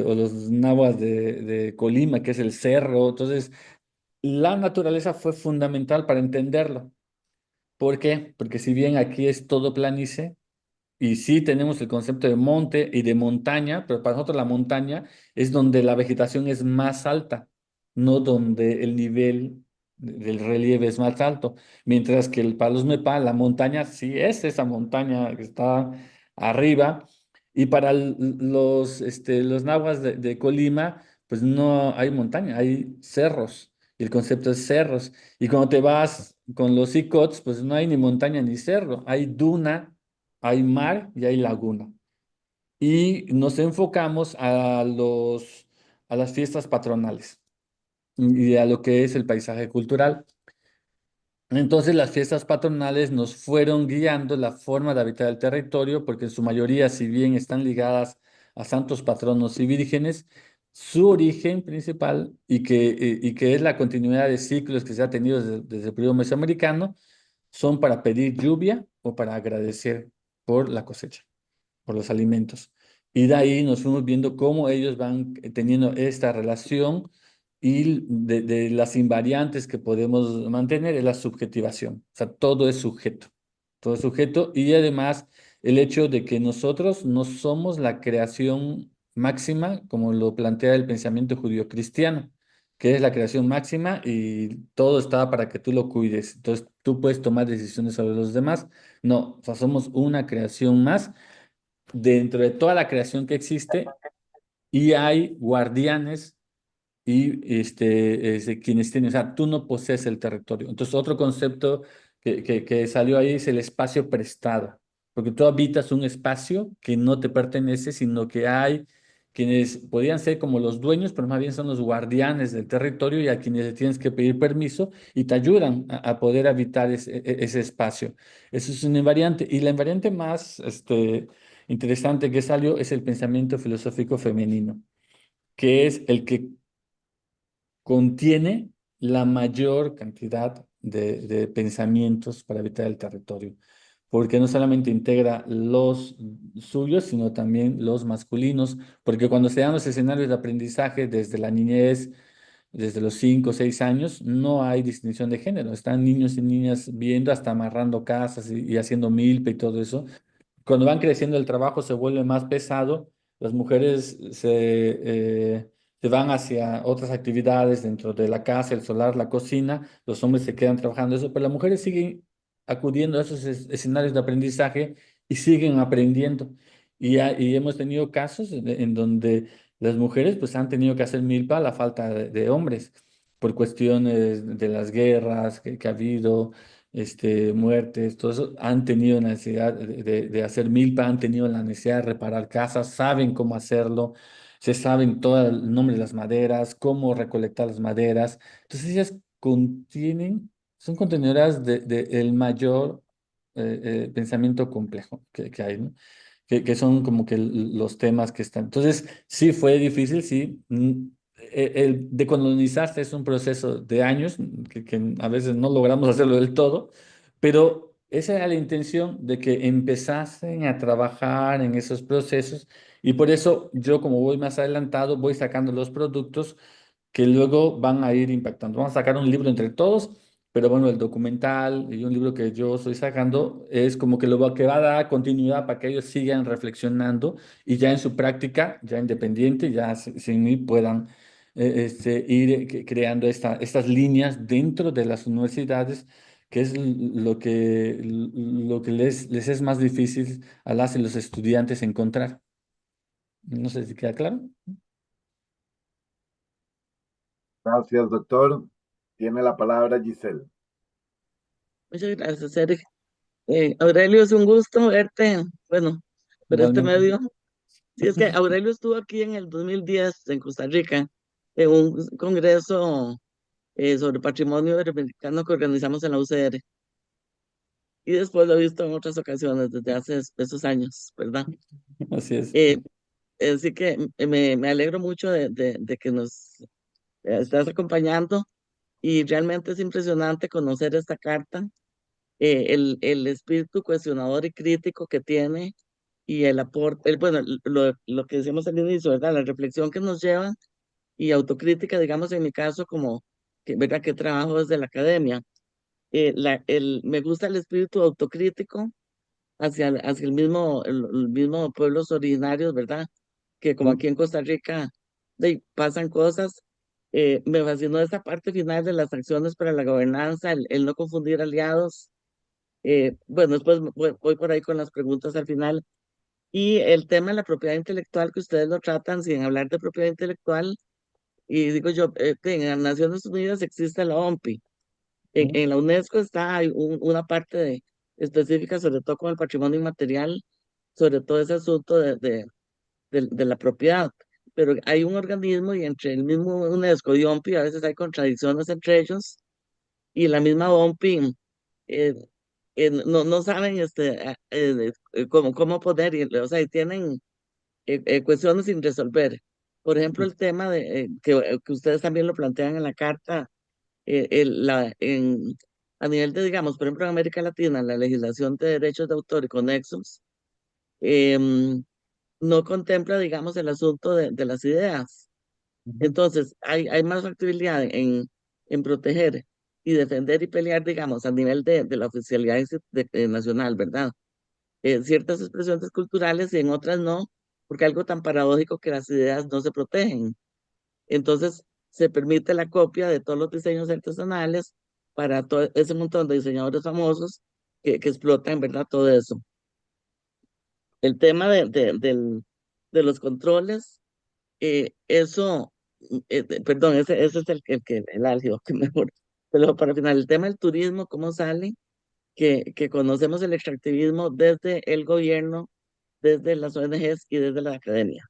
o los nahuas de Colima, que es el cerro. Entonces, la naturaleza fue fundamental para entenderlo. ¿Por qué? Porque si bien aquí es todo planicie, y sí tenemos el concepto de monte y de montaña, pero para nosotros la montaña es donde la vegetación es más alta, no donde el nivel del relieve es más alto. Mientras que para los Mepa, la montaña sí es esa montaña que está arriba. Y para los nahuas de Colima, pues no hay montaña, hay cerros. Y el concepto es cerros. Y cuando te vas con los Icots, pues no hay ni montaña ni cerro, hay duna, hay mar y hay laguna. Y nos enfocamos a las fiestas patronales y a lo que es el paisaje cultural. Entonces las fiestas patronales nos fueron guiando la forma de habitar el territorio, porque en su mayoría, si bien están ligadas a santos patronos y vírgenes, su origen principal y que es la continuidad de ciclos que se ha tenido desde el periodo mesoamericano, son para pedir lluvia o para agradecer por la cosecha, por los alimentos. Y de ahí nos fuimos viendo cómo ellos van teniendo esta relación y de las invariantes que podemos mantener es la subjetivación. O sea, todo es sujeto. Todo es sujeto y además el hecho de que nosotros no somos la creación máxima, como lo plantea el pensamiento judío-cristiano, que es la creación máxima y todo está para que tú lo cuides. Entonces tú puedes tomar decisiones sobre los demás. No, o sea, somos una creación más dentro de toda la creación que existe y hay guardianes y quienes tienen, o sea, tú no posees el territorio. Entonces, otro concepto que salió ahí es el espacio prestado, porque tú habitas un espacio que no te pertenece, sino que hay quienes podían ser como los dueños, pero más bien son los guardianes del territorio y a quienes le tienes que pedir permiso y te ayudan a poder habitar ese espacio. Eso es una invariante. Y la invariante más interesante que salió es el pensamiento filosófico femenino, que es el que contiene la mayor cantidad de pensamientos para habitar el territorio, porque no solamente integra los suyos, sino también los masculinos, porque cuando se dan los escenarios de aprendizaje desde la niñez, desde los 5 o 6 años, no hay distinción de género, están niños y niñas viendo hasta amarrando casas y haciendo milpa y todo eso. Cuando van creciendo el trabajo se vuelve más pesado, las mujeres se van hacia otras actividades dentro de la casa, el solar, la cocina, los hombres se quedan trabajando eso, pero las mujeres siguen acudiendo a esos escenarios de aprendizaje y siguen aprendiendo. Y hemos tenido casos en donde las mujeres pues han tenido que hacer milpa a la falta de hombres por cuestiones de las guerras que ha habido, muertes, todo eso, han tenido la necesidad de hacer milpa, han tenido la necesidad de reparar casas, saben cómo hacerlo, se saben todo el nombre de las maderas, cómo recolectar las maderas. Entonces ellas son contenedoras de el mayor pensamiento complejo que hay, ¿no? Que son como que los temas que están. Entonces, sí fue difícil, sí. El decolonizarse es un proceso de años, que a veces no logramos hacerlo del todo, pero esa era la intención de que empezasen a trabajar en esos procesos y por eso yo como voy más adelantado voy sacando los productos que luego van a ir impactando. Vamos a sacar un libro entre todos, pero bueno, el documental y un libro que yo estoy sacando es como que que va a dar continuidad para que ellos sigan reflexionando y ya en su práctica, ya independiente, ya sin mí puedan ir creando estas líneas dentro de las universidades ¿qué es lo que les es más difícil a las y los estudiantes encontrar? No sé si queda claro. Gracias, doctor. Tiene la palabra Giselle. Muchas gracias, Eric. Aurelio, es un gusto verte, bueno, por este Igualmente. medio. Sí, es que Aurelio estuvo aquí en el 2010 en Costa Rica, en un congreso sobre patrimonio iberoamericano que organizamos en la UCR. Y después lo he visto en otras ocasiones desde hace esos años, ¿verdad? Así es. Eh, Así que me alegro mucho de que nos estás acompañando y realmente es impresionante conocer esta carta, el espíritu cuestionador y crítico que tiene y el aporte, bueno, lo que decíamos al inicio, ¿verdad? La reflexión que nos lleva y autocrítica, digamos, en mi caso, como, que, ¿verdad? Que trabajo desde la academia. Me gusta el espíritu autocrítico hacia el mismo pueblos originarios, ¿verdad? Que como aquí en Costa Rica pasan cosas. Me fascinó esta parte final de las acciones para la gobernanza, el no confundir aliados. Bueno, después voy por ahí con las preguntas al final. Y el tema de la propiedad intelectual, que ustedes lo tratan sin hablar de propiedad intelectual, y digo yo, que en las Naciones Unidas existe la OMPI, en la UNESCO está, hay una parte específica, sobre todo con el patrimonio inmaterial, sobre todo ese asunto de la propiedad, pero hay un organismo y entre el mismo UNESCO y OMPI a veces hay contradicciones entre ellos, y la misma OMPI eh, no saben cómo poner, o sea, y tienen cuestiones sin resolver. Por ejemplo, el tema que ustedes también lo plantean en la carta, a nivel de, digamos, por ejemplo, en América Latina, la legislación de derechos de autor y conexos em, no contempla, digamos, el asunto de las ideas. Entonces, hay más factibilidad en proteger y defender y pelear, digamos, a nivel de la oficialidad nacional, ¿verdad? Ciertas expresiones culturales y en otras no, porque algo tan paradójico que las ideas no se protegen. Entonces, se permite la copia de todos los diseños artesanales para todo ese montón de diseñadores famosos que explotan, ¿verdad? Todo eso. El tema de los controles, eso, perdón, ese es el álgido, que mejor. Pero para final, el tema del turismo, ¿cómo sale? Que conocemos el extractivismo desde el gobierno, desde las ONGs y desde la academia.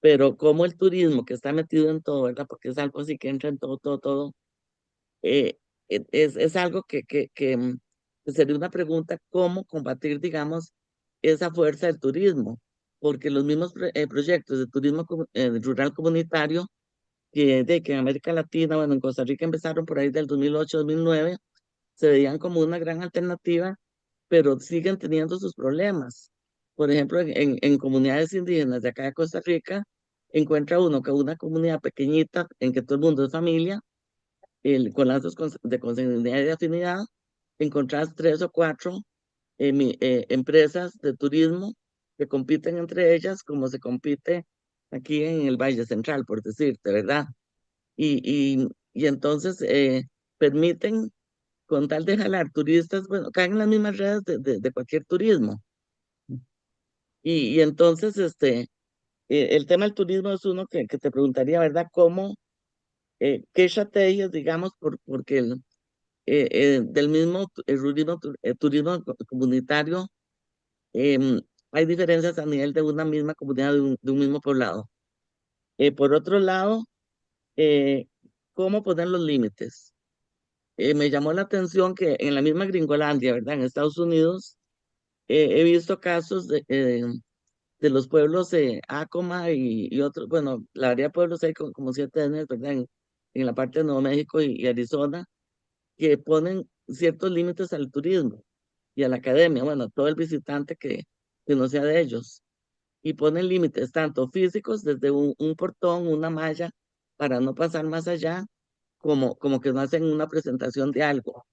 Pero como el turismo, que está metido en todo, ¿verdad? Porque es algo así que entra en todo, todo, todo, eh, es algo que sería una pregunta, ¿cómo combatir, digamos, esa fuerza del turismo? Porque los mismos proyectos de turismo rural comunitario que en América Latina, bueno, en Costa Rica empezaron por ahí del 2008, 2009, se veían como una gran alternativa, pero siguen teniendo sus problemas. Por ejemplo, en comunidades indígenas de acá de Costa Rica, encuentra uno que una comunidad pequeñita en que todo el mundo es familia, con lazos de consanguinidad y de afinidad, encontrás tres o cuatro empresas de turismo que compiten entre ellas como se compite aquí en el Valle Central, por decirte, ¿verdad? Y entonces permiten, con tal de jalar turistas, bueno, caen en las mismas redes de cualquier turismo. Y entonces, el tema del turismo es uno que te preguntaría, ¿verdad? ¿Cómo, qué estrategias, digamos, porque del mismo turismo comunitario, hay diferencias a nivel de una misma comunidad, de un mismo poblado. Por otro lado, eh, ¿cómo poner los límites? Me llamó la atención que en la misma Gringolandia, ¿verdad? En Estados Unidos, he visto casos de los pueblos Acoma y otros, bueno, la variedad de pueblos hay como 7 etnias, ¿verdad? En la parte de Nuevo México y Arizona, que ponen ciertos límites al turismo y a la academia, bueno, todo el visitante que no sea de ellos, y ponen límites tanto físicos, desde un portón, una malla, para no pasar más allá, como que no hacen una presentación de algo.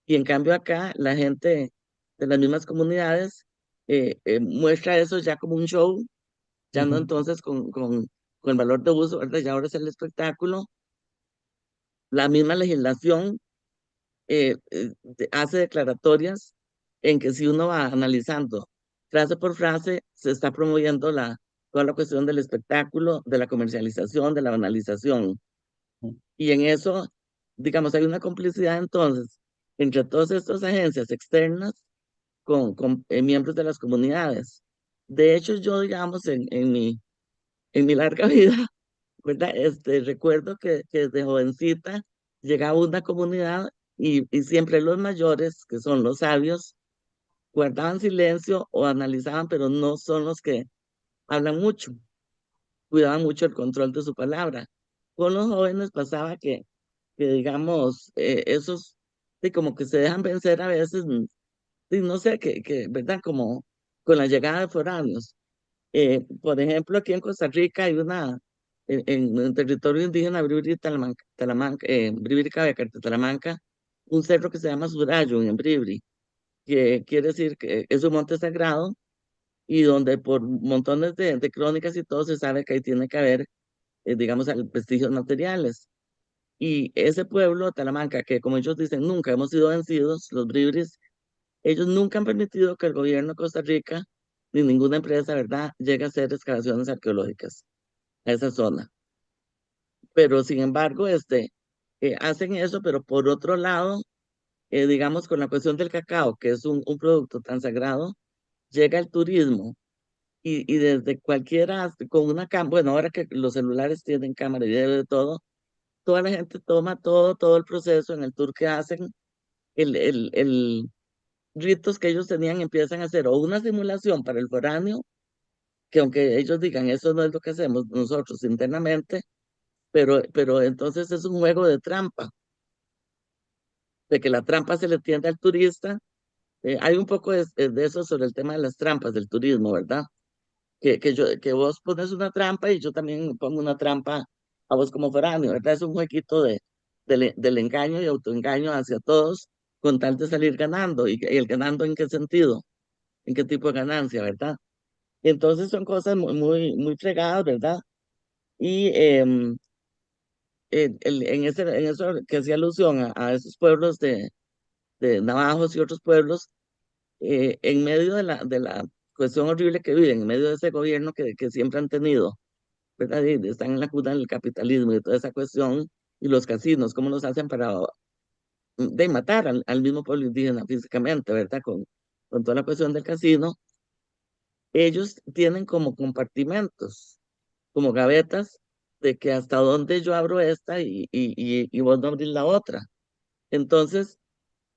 Y en cambio acá, la gente de las mismas comunidades muestra eso ya como un show, ya no Ujú. entonces con el valor de uso, ¿verdad? Ya ahora es el espectáculo. La misma legislación hace declaratorias en que si uno va analizando frase por frase, se está promoviendo toda la cuestión del espectáculo, de la comercialización, de la banalización. Y en eso, digamos, hay una complicidad entonces entre todas estas agencias externas con miembros de las comunidades. De hecho, yo, digamos, en mi larga vida, ¿verdad? Recuerdo que desde jovencita llegaba a una comunidad y siempre los mayores, que son los sabios, guardaban silencio o analizaban, pero no son los que hablan mucho, cuidaban mucho el control de su palabra. Con los jóvenes pasaba que digamos, esos, como que se dejan vencer a veces, y no sé, ¿verdad? Como con la llegada de foráneos. Por ejemplo, aquí en Costa Rica hay en el territorio indígena Bribri Talamanca, Bribri Cabecarta, Talamanca, un cerro que se llama Surayo en Bribri, que quiere decir que es un monte sagrado y donde por montones de crónicas y todo se sabe que ahí tiene que haber, digamos, vestigios materiales. Y ese pueblo, Talamanca, que como ellos dicen, nunca hemos sido vencidos, los Bribris, ellos nunca han permitido que el gobierno de Costa Rica ni ninguna empresa, ¿verdad?, llegue a hacer excavaciones arqueológicas a esa zona. Pero sin embargo, hacen eso, pero por otro lado, digamos, con la cuestión del cacao, que es un producto tan sagrado, llega el turismo y desde cualquiera, con una cámara, bueno, ahora que los celulares tienen cámara y video de todo, toda la gente toma todo el proceso en el tour que hacen, el ritos que ellos tenían empiezan a hacer o una simulación para el foráneo, que aunque ellos digan eso no es lo que hacemos nosotros internamente, pero entonces es un juego de trampa, de que la trampa se le tiende al turista. Hay un poco de eso sobre el tema de las trampas del turismo, ¿verdad? Que vos pones una trampa y yo también pongo una trampa a vos como foráneo, ¿verdad? Es un jueguito del engaño y autoengaño hacia todos con tal de salir ganando. ¿Y el ganando en qué sentido? ¿En qué tipo de ganancia, verdad? Entonces son cosas muy fregadas, ¿verdad? Y en eso que hacía alusión a esos pueblos de Navajos y otros pueblos, en medio de la cuestión horrible que viven, en medio de ese gobierno que siempre han tenido, ¿verdad? Y están en la cuna del capitalismo y toda esa cuestión, y los casinos, cómo los hacen para de matar al mismo pueblo indígena físicamente, ¿verdad? Con toda la cuestión del casino, ellos tienen como compartimentos, como gavetas, de que hasta dónde yo abro esta y vos no abrís la otra. Entonces,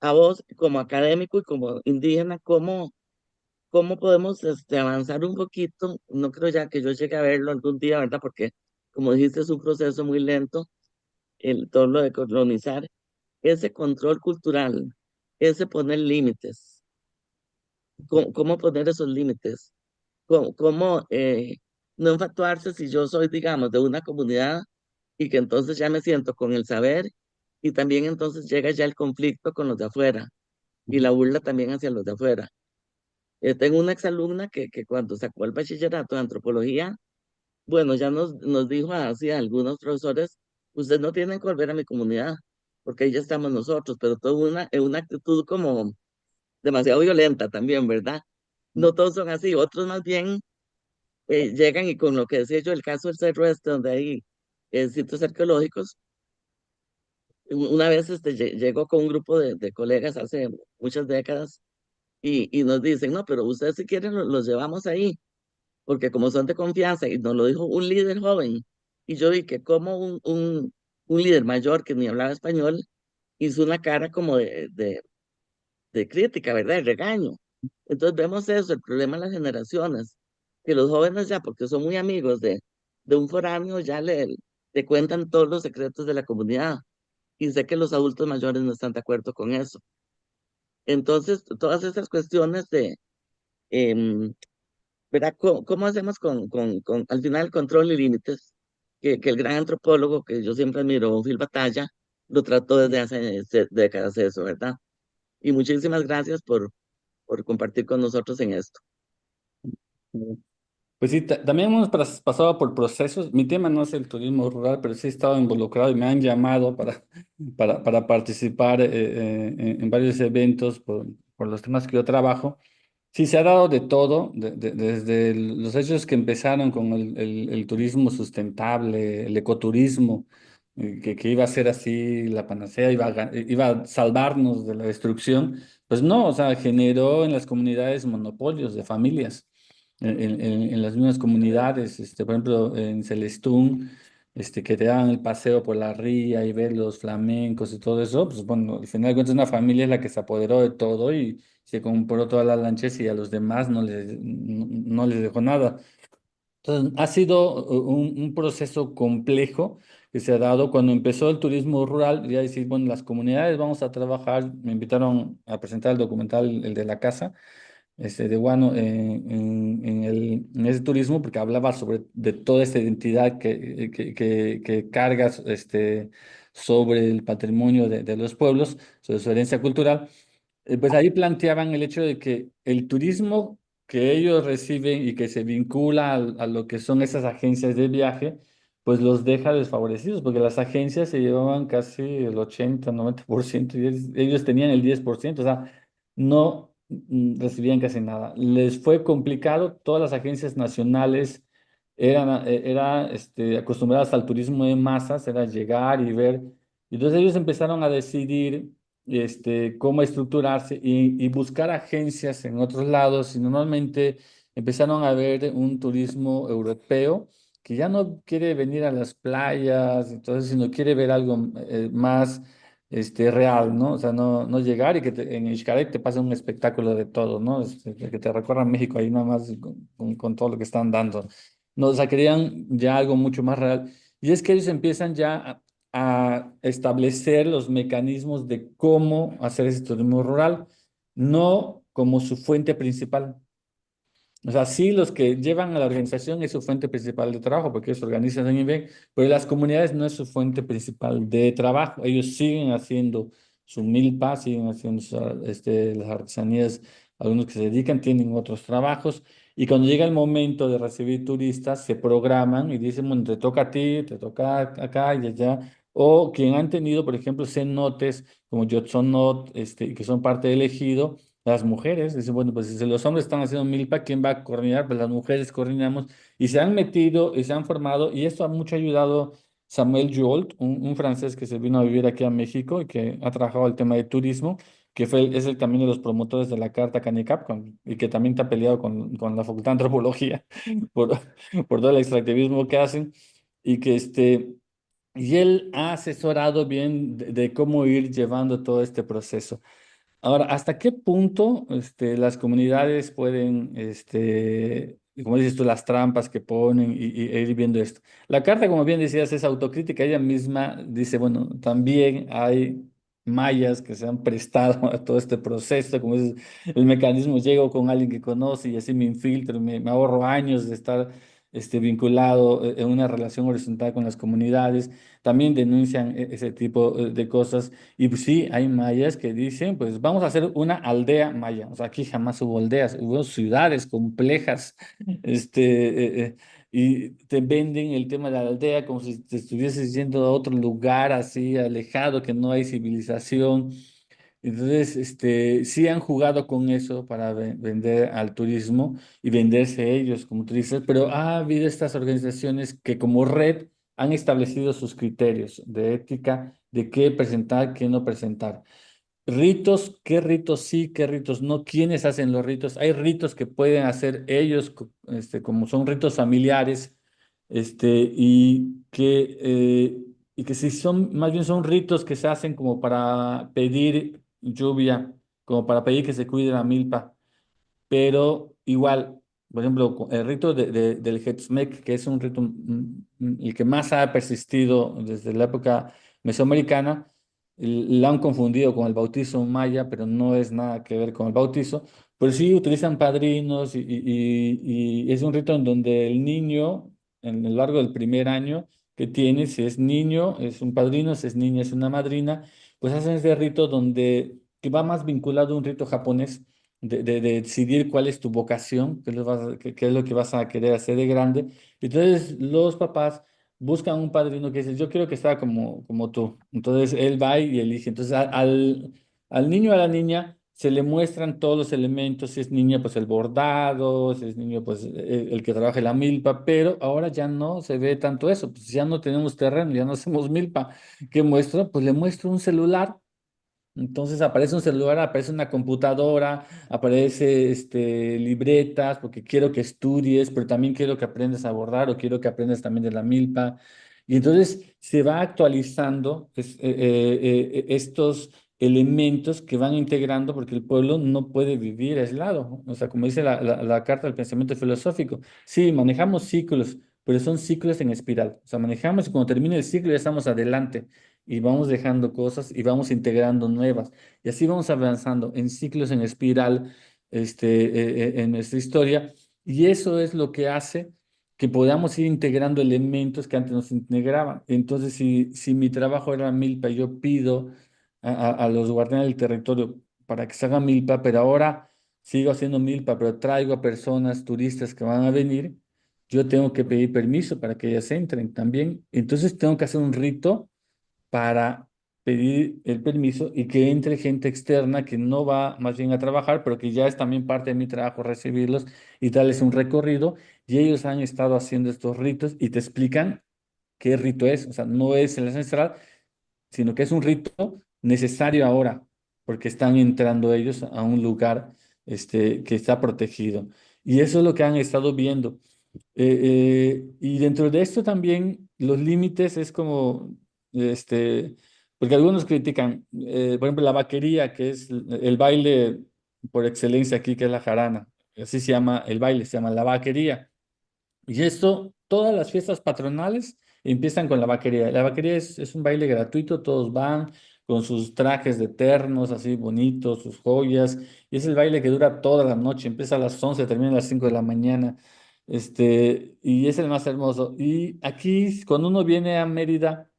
a vos como académico y como indígena, ¿cómo podemos avanzar un poquito? No creo ya que yo llegue a verlo algún día, ¿verdad? Porque, como dijiste, es un proceso muy lento, todo lo de colonizar, ese control cultural, ese poner límites. ¿Cómo poner esos límites? ¿Cómo no enfatuarse si yo soy, digamos, de una comunidad y que entonces ya me siento con el saber y también entonces llega ya el conflicto con los de afuera y la burla también hacia los de afuera? Tengo una exalumna que cuando sacó el bachillerato de antropología, bueno, ya nos dijo así a algunos profesores, ustedes no tienen que volver a mi comunidad, porque ahí ya estamos nosotros, pero toda una actitud como demasiado violenta también, ¿verdad? No todos son así, otros más bien llegan y con lo que decía yo, el caso del Cerro Este, donde hay sitios arqueológicos, una vez llegó con un grupo de colegas hace muchas décadas y nos dicen, no, pero ustedes si quieren los llevamos ahí, porque como son de confianza, y nos lo dijo un líder joven, y yo vi que como un líder mayor que ni hablaba español, hizo una cara como de crítica, ¿verdad? De regaño. Entonces vemos eso, el problema de las generaciones, que los jóvenes ya, porque son muy amigos de un foráneo, ya le cuentan todos los secretos de la comunidad. Y sé que los adultos mayores no están de acuerdo con eso. Entonces, todas esas cuestiones em, ¿verdad? ¿Cómo hacemos al final, control y límites? Que el gran antropólogo que yo siempre admiro, Phil Batalla, lo trató desde hace décadas eso, ¿verdad? Y muchísimas gracias por compartir con nosotros en esto. Pues sí, también hemos pasado por procesos. Mi tema no es el turismo rural, pero sí he estado involucrado y me han llamado para participar en varios eventos por los temas que yo trabajo. Sí, se ha dado de todo, desde los hechos que empezaron con el turismo sustentable, el ecoturismo, que iba a ser así la panacea, iba a salvarnos de la destrucción. Pues no, o sea, generó en las comunidades monopolios de familias, en las mismas comunidades, por ejemplo, en Celestún, que te daban el paseo por la ría y ver los flamencos y todo eso, pues bueno, al final de cuentas una familia es la que se apoderó de todo y se compró todas las lanchas y a los demás no les dejó nada. Entonces, ha sido un proceso complejo que se ha dado cuando empezó el turismo rural, ya decir, bueno, las comunidades vamos a trabajar, me invitaron a presentar el documental, el de la casa, de Guano, en ese turismo, porque hablaba sobre de toda esta identidad que cargas sobre el patrimonio de los pueblos, sobre su herencia cultural. Pues ahí planteaban el hecho de que el turismo que ellos reciben y que se vincula a lo que son esas agencias de viaje, pues los deja desfavorecidos, porque las agencias se llevaban casi el 80-90% y ellos tenían el 10%, o sea, no recibían casi nada. Les fue complicado, todas las agencias nacionales acostumbradas al turismo de masas, era llegar y ver, y entonces ellos empezaron a decidir cómo estructurarse y buscar agencias en otros lados y normalmente empezaron a ver un turismo europeo que ya no quiere venir a las playas, entonces sino quiere ver algo más real, ¿no? O sea, no llegar y que en Xcaret te pase un espectáculo de todo, ¿no? Que te recorran México ahí nada más con todo lo que están dando. No, o sea, querían ya algo mucho más real. Y es que ellos empiezan ya a establecer los mecanismos de cómo hacer ese turismo rural, no como su fuente principal. O sea, sí, los que llevan a la organización es su fuente principal de trabajo, porque ellos organizan en IBEC, pero las comunidades no es su fuente principal de trabajo. Ellos siguen haciendo su milpa, siguen haciendo las artesanías, algunos que se dedican, tienen otros trabajos, y cuando llega el momento de recibir turistas, se programan y dicen, bueno, te toca a ti, te toca acá y allá, o quien han tenido, por ejemplo, cenotes como Yotzonot, que son parte del ejido, las mujeres, dicen, bueno, pues si los hombres están haciendo milpa, ¿quién va a coordinar? Pues las mujeres coordinamos y se han metido y se han formado y esto ha mucho ayudado Samuel Jolt, un francés que se vino a vivir aquí a México y que ha trabajado el tema de turismo, que es el también de los promotores de la Carta CANICAP y que también está peleado con la Facultad de Antropología por, por todo el extractivismo que hacen y que y él ha asesorado bien de cómo ir llevando todo este proceso. Ahora, ¿hasta qué punto las comunidades pueden, como dices tú, las trampas que ponen e ir viendo esto? La carta, como bien decías, es autocrítica. Ella misma dice, bueno, también hay mayas que se han prestado a todo este proceso, como es el mecanismo, llego con alguien que conoce y así me infiltro, me ahorro años de estar vinculado en una relación horizontal con las comunidades. También denuncian ese tipo de cosas. Y pues sí, hay mayas que dicen, pues vamos a hacer una aldea maya. O sea, aquí jamás hubo aldeas, hubo ciudades complejas. Y te venden el tema de la aldea como si te estuvieses yendo a otro lugar así alejado, que no hay civilización. Entonces, sí han jugado con eso para vender al turismo y venderse ellos, como tú dices, pero ha habido estas organizaciones que como red han establecido sus criterios de ética, de qué presentar, qué no presentar. Ritos, qué ritos sí, qué ritos no, quiénes hacen los ritos. Hay ritos que pueden hacer ellos, como son ritos familiares, y que si son, más bien son ritos que se hacen como para pedir lluvia, como para pedir que se cuide la milpa, pero igual, por ejemplo, el rito del Hetzmek, que es un rito el que más ha persistido desde la época mesoamericana, la han confundido con el bautizo maya, pero no es nada que ver con el bautizo, pero sí utilizan padrinos y es un rito en donde el niño, en el largo del primer año que tiene, si es niño, es un padrino, si es niña, es una madrina, pues hacen ese rito donde, que va más vinculado a un rito japonés de decidir cuál es tu vocación, qué es lo que vas a querer hacer de grande. Entonces los papás buscan un padrino que dice, yo quiero que sea como tú. Entonces él va y elige. Entonces al niño o a la niña se le muestran todos los elementos. Si es niña, pues el bordado, si es niño, pues el que trabaja la milpa, pero ahora ya no se ve tanto eso, pues ya no tenemos terreno, ya no hacemos milpa. ¿Qué muestro? Pues le muestro un celular. Entonces aparece un celular, aparece una computadora, aparece libretas, porque quiero que estudies, pero también quiero que aprendas a bordar o quiero que aprendas también de la milpa. Y entonces se va actualizando estos elementos que van integrando, porque el pueblo no puede vivir aislado. O sea, como dice la carta del pensamiento filosófico, sí, manejamos ciclos, pero son ciclos en espiral. O sea, manejamos y cuando termina el ciclo ya estamos adelante y vamos dejando cosas y vamos integrando nuevas. Y así vamos avanzando en ciclos, en espiral, en nuestra historia. Y eso es lo que hace que podamos ir integrando elementos que antes nos integraban. Entonces, si mi trabajo era milpa, yo pido a los guardianes del territorio para que se haga milpa, pero ahora sigo haciendo milpa, pero traigo a personas turistas que van a venir, yo tengo que pedir permiso para que ellas entren también. Entonces, tengo que hacer un rito para pedir el permiso y que entre gente externa que no va más bien a trabajar, pero que ya es también parte de mi trabajo recibirlos y darles un recorrido. Y ellos han estado haciendo estos ritos y te explican qué rito es. O sea, no es el ancestral, sino que es un rito necesario ahora, porque están entrando ellos a un lugar que está protegido. Y eso es lo que han estado viendo. Y dentro de esto también los límites es como, porque algunos critican, por ejemplo, la vaquería, que es el baile por excelencia aquí, que es la jarana. Así se llama el baile, se llama la vaquería. Y esto, todas las fiestas patronales empiezan con la vaquería. La vaquería es un baile gratuito, todos van con sus trajes de ternos así bonitos, sus joyas, y es el baile que dura toda la noche, empieza a las 11, termina a las 5 de la mañana, y es el más hermoso. Y aquí, cuando uno viene a Mérida,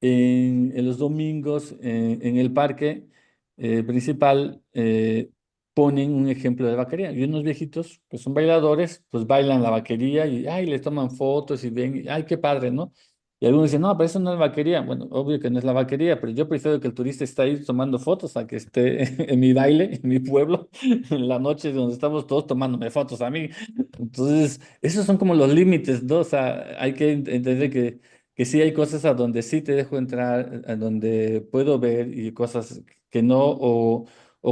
en los domingos en el parque principal ponen un ejemplo de vaquería y unos viejitos que son bailadores pues bailan la vaquería y ay, les toman fotos y ven, y, ay, qué padre, ¿no? Y algunos dicen, no, pero eso no es vaquería. Bueno, obvio que no es la vaquería, pero yo prefiero que el turista esté ahí tomando fotos a que esté en mi baile, en mi pueblo, en la noche donde estamos todos tomándome fotos a mí. Entonces, esos son como los límites, ¿no? O sea, hay que entender que sí hay cosas a donde sí te dejo entrar, a donde puedo ver y cosas que no, o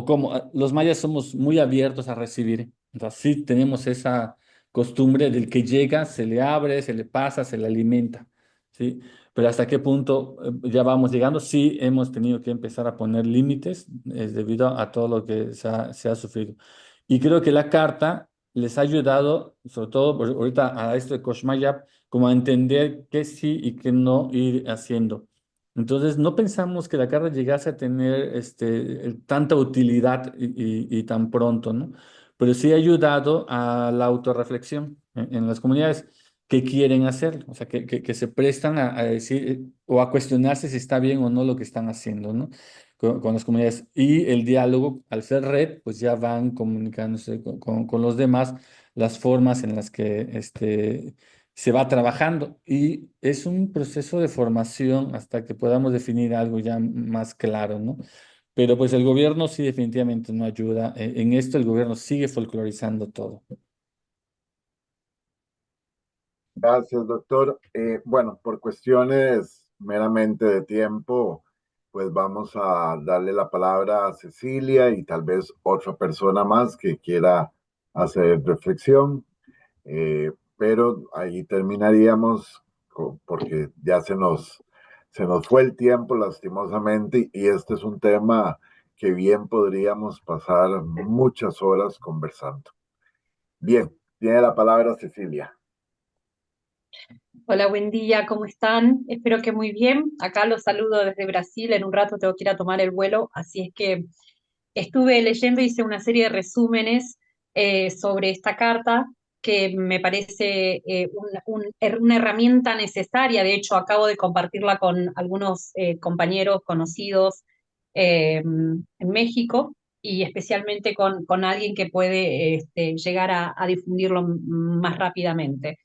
como los mayas somos muy abiertos a recibir, entonces sí tenemos esa costumbre del que llega, se le abre, se le pasa, se le alimenta, ¿sí? Pero hasta qué punto ya vamos llegando, sí hemos tenido que empezar a poner límites debido a todo lo que se ha sufrido. Y creo que la carta les ha ayudado, sobre todo ahorita a esto de Koshmayab, como a entender qué sí y qué no ir haciendo. Entonces, no pensamos que la carga llegase a tener tanta utilidad y tan pronto, ¿no? Pero sí ha ayudado a la autorreflexión en las comunidades que quieren hacer, o sea, que se prestan a decir o a cuestionarse si está bien o no lo que están haciendo, ¿no? Con las comunidades. Y el diálogo, al ser red, pues ya van comunicándose con los demás las formas en las que se va trabajando y es un proceso de formación hasta que podamos definir algo ya más claro, ¿no? Pero pues el gobierno sí definitivamente no ayuda. En esto el gobierno sigue folclorizando todo. Gracias, doctor. Bueno, por cuestiones meramente de tiempo, pues vamos a darle la palabra a Cecilia y tal vez otra persona más que quiera hacer reflexión. Pero ahí terminaríamos porque ya se nos fue el tiempo lastimosamente y este es un tema que bien podríamos pasar muchas horas conversando. Bien, tiene la palabra Cecilia. Hola, buen día, ¿cómo están? Espero que muy bien. Acá los saludo desde Brasil. En un rato tengo que ir a tomar el vuelo, así es que estuve leyendo, hice una serie de resúmenes sobre esta carta que me parece una herramienta necesaria. De hecho, acabo de compartirla con algunos compañeros conocidos en México. y especialmente con alguien que puede llegar a difundirlo más rápidamente.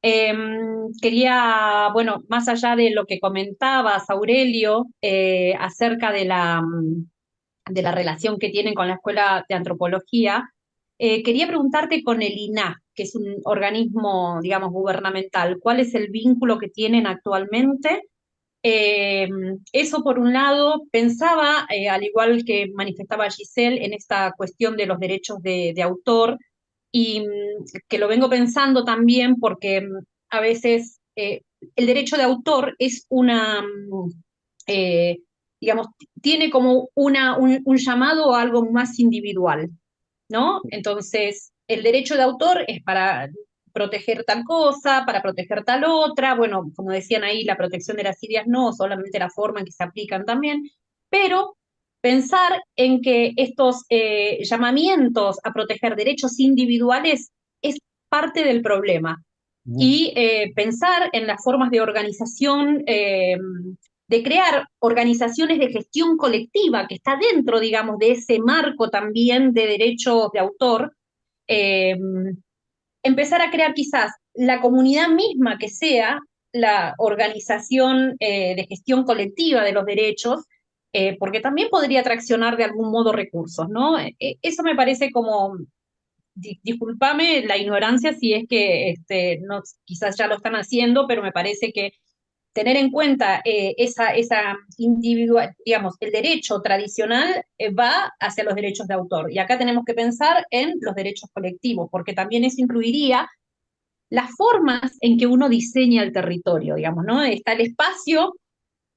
Quería, bueno, más allá de lo que comentabas, Aurelio, acerca de la relación que tienen con la Escuela de Antropología, quería preguntarte con el INAH, que es un organismo, digamos, gubernamental, ¿cuál es el vínculo que tienen actualmente? Eso por un lado, pensaba, al igual que manifestaba Giselle, en esta cuestión de los derechos de autor, y que lo vengo pensando también porque a veces el derecho de autor es eh, digamos, tiene como un llamado a algo más individual, ¿no? Entonces, el derecho de autor es para proteger tal cosa, para proteger tal otra, bueno, como decían ahí, la protección de las ideas no, solamente la forma en que se aplican también, pero pensar en que estos llamamientos a proteger derechos individuales es parte del problema y pensar en las formas de organización, de crear organizaciones de gestión colectiva que está dentro, digamos, de ese marco también de derechos de autor, eh, empezar a crear quizás la comunidad misma que sea la organización de gestión colectiva de los derechos, porque también podría traccionar de algún modo recursos, ¿no? Eso me parece como, discúlpame la ignorancia si es que no, quizás ya lo están haciendo, pero me parece que tener en cuenta esa individual, digamos, el derecho tradicional va hacia los derechos de autor. Y acá tenemos que pensar en los derechos colectivos, porque también eso incluiría las formas en que uno diseña el territorio, digamos, ¿no? Está el espacio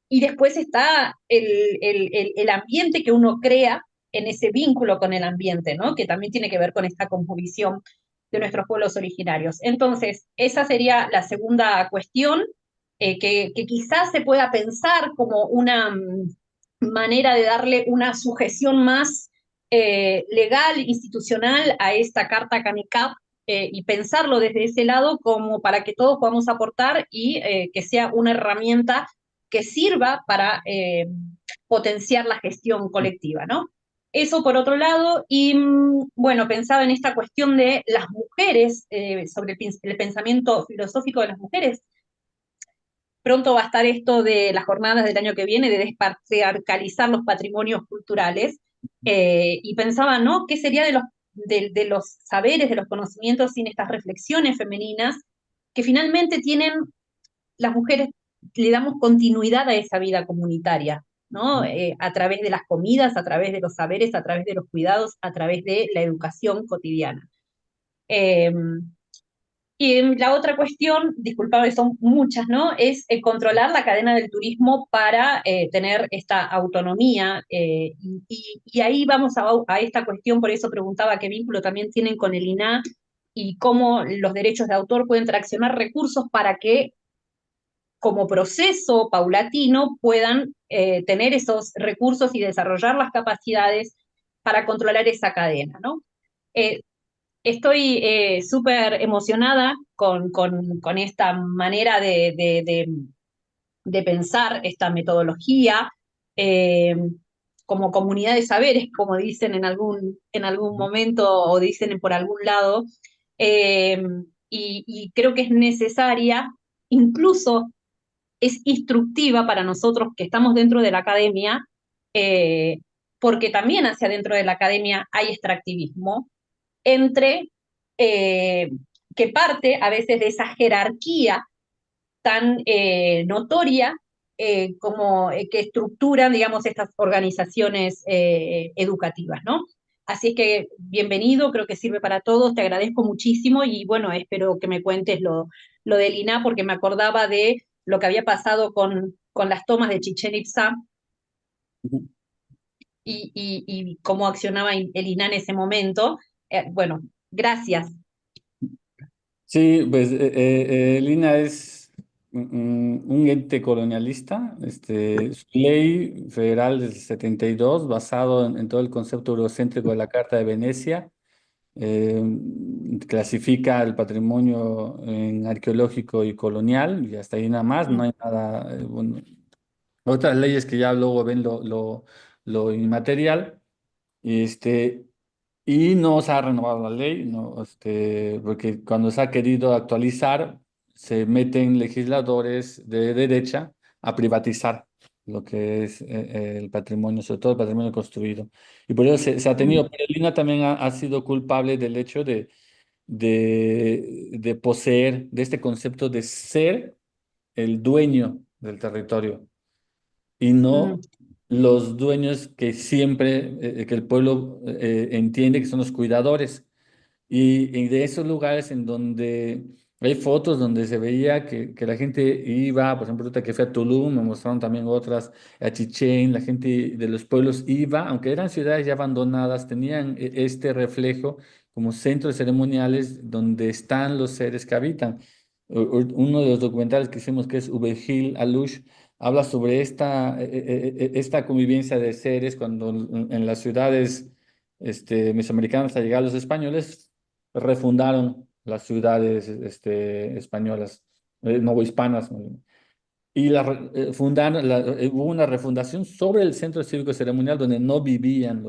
y después está el ambiente que uno crea en ese vínculo con el ambiente, ¿no? Que también tiene que ver con esta composición de nuestros pueblos originarios. Entonces, esa sería la segunda cuestión, que quizás se pueda pensar como una manera de darle una sujeción más legal, institucional a esta Carta CANICAP, y pensarlo desde ese lado como para que todos podamos aportar y que sea una herramienta que sirva para potenciar la gestión colectiva, ¿no? Eso por otro lado, y bueno, pensaba en esta cuestión de las mujeres, sobre el pensamiento filosófico de las mujeres. Pronto va a estar esto de las jornadas del año que viene, de despatriarcalizar los patrimonios culturales, y pensaba, ¿no? ¿Qué sería de los saberes, de los conocimientos sin estas reflexiones femeninas que finalmente tienen las mujeres, le damos continuidad a esa vida comunitaria, ¿no? A través de las comidas, a través de los saberes, a través de los cuidados, a través de la educación cotidiana. Eh, y la otra cuestión, disculpame, son muchas, ¿no? Es controlar la cadena del turismo para tener esta autonomía. Y ahí vamos a esta cuestión, por eso preguntaba qué vínculo también tienen con el INAH y cómo los derechos de autor pueden traccionar recursos para que como proceso paulatino puedan tener esos recursos y desarrollar las capacidades para controlar esa cadena, ¿no? Eh, Estoy súper emocionada con esta manera de pensar, esta metodología, eh, como comunidad de saberes, como dicen en algún momento o dicen por algún lado, eh, y creo que es necesaria, incluso es instructiva para nosotros que estamos dentro de la academia, eh, porque también hacia dentro de la academia hay extractivismo, entre eh, que parte a veces de esa jerarquía tan notoria como que estructuran, digamos, estas organizaciones educativas, ¿no? Así es que bienvenido, creo que sirve para todos, te agradezco muchísimo y bueno, espero que me cuentes lo del INAH porque me acordaba de lo que había pasado con las tomas de Chichén Itzá y cómo accionaba el INAH en ese momento. Bueno, gracias. Sí, pues Lina es un ente colonialista, su ley federal del 72, basado en todo el concepto eurocéntrico de la Carta de Venecia, eh, clasifica el patrimonio en arqueológico y colonial, y hasta ahí nada más, no hay nada, bueno, otras leyes que ya luego ven lo inmaterial. Este, y no se ha renovado la ley, ¿no? Porque cuando se ha querido actualizar, se meten legisladores de derecha a privatizar lo que es el patrimonio, sobre todo el patrimonio construido. Y por eso se ha tenido, pero Lina también ha sido culpable del hecho de poseer, de este concepto de ser el dueño del territorio y no Mm, los dueños que siempre, que el pueblo entiende que son los cuidadores. Y de esos lugares en donde hay fotos donde se veía que la gente iba, por ejemplo, ahorita que fue a Tulum, me mostraron también otras, a Chichén, la gente de los pueblos iba, aunque eran ciudades ya abandonadas, tenían este reflejo como centros ceremoniales donde están los seres que habitan. Uno de los documentales que hicimos, que es Ubehil Alush, habla sobre esta convivencia de seres cuando en las ciudades mesoamericanas, al llegar los españoles, refundaron las ciudades españolas, novohispanas, ¿no? Y hubo una refundación sobre el centro cívico ceremonial donde no vivían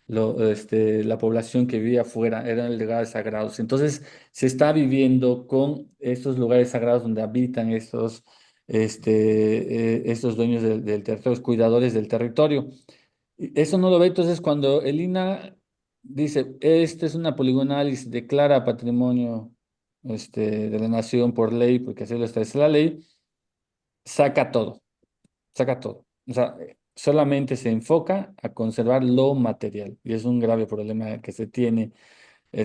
la población que vivía afuera, eran lugares sagrados. Entonces, se está viviendo con estos lugares sagrados donde habitan estos dueños del territorio, los cuidadores del territorio. Y eso no lo ve, entonces cuando el INAH dice, esta es una poligonal y se declara patrimonio de la nación por ley, porque así lo establece la ley, saca todo, saca todo. O sea, solamente se enfoca a conservar lo material y es un grave problema que se tiene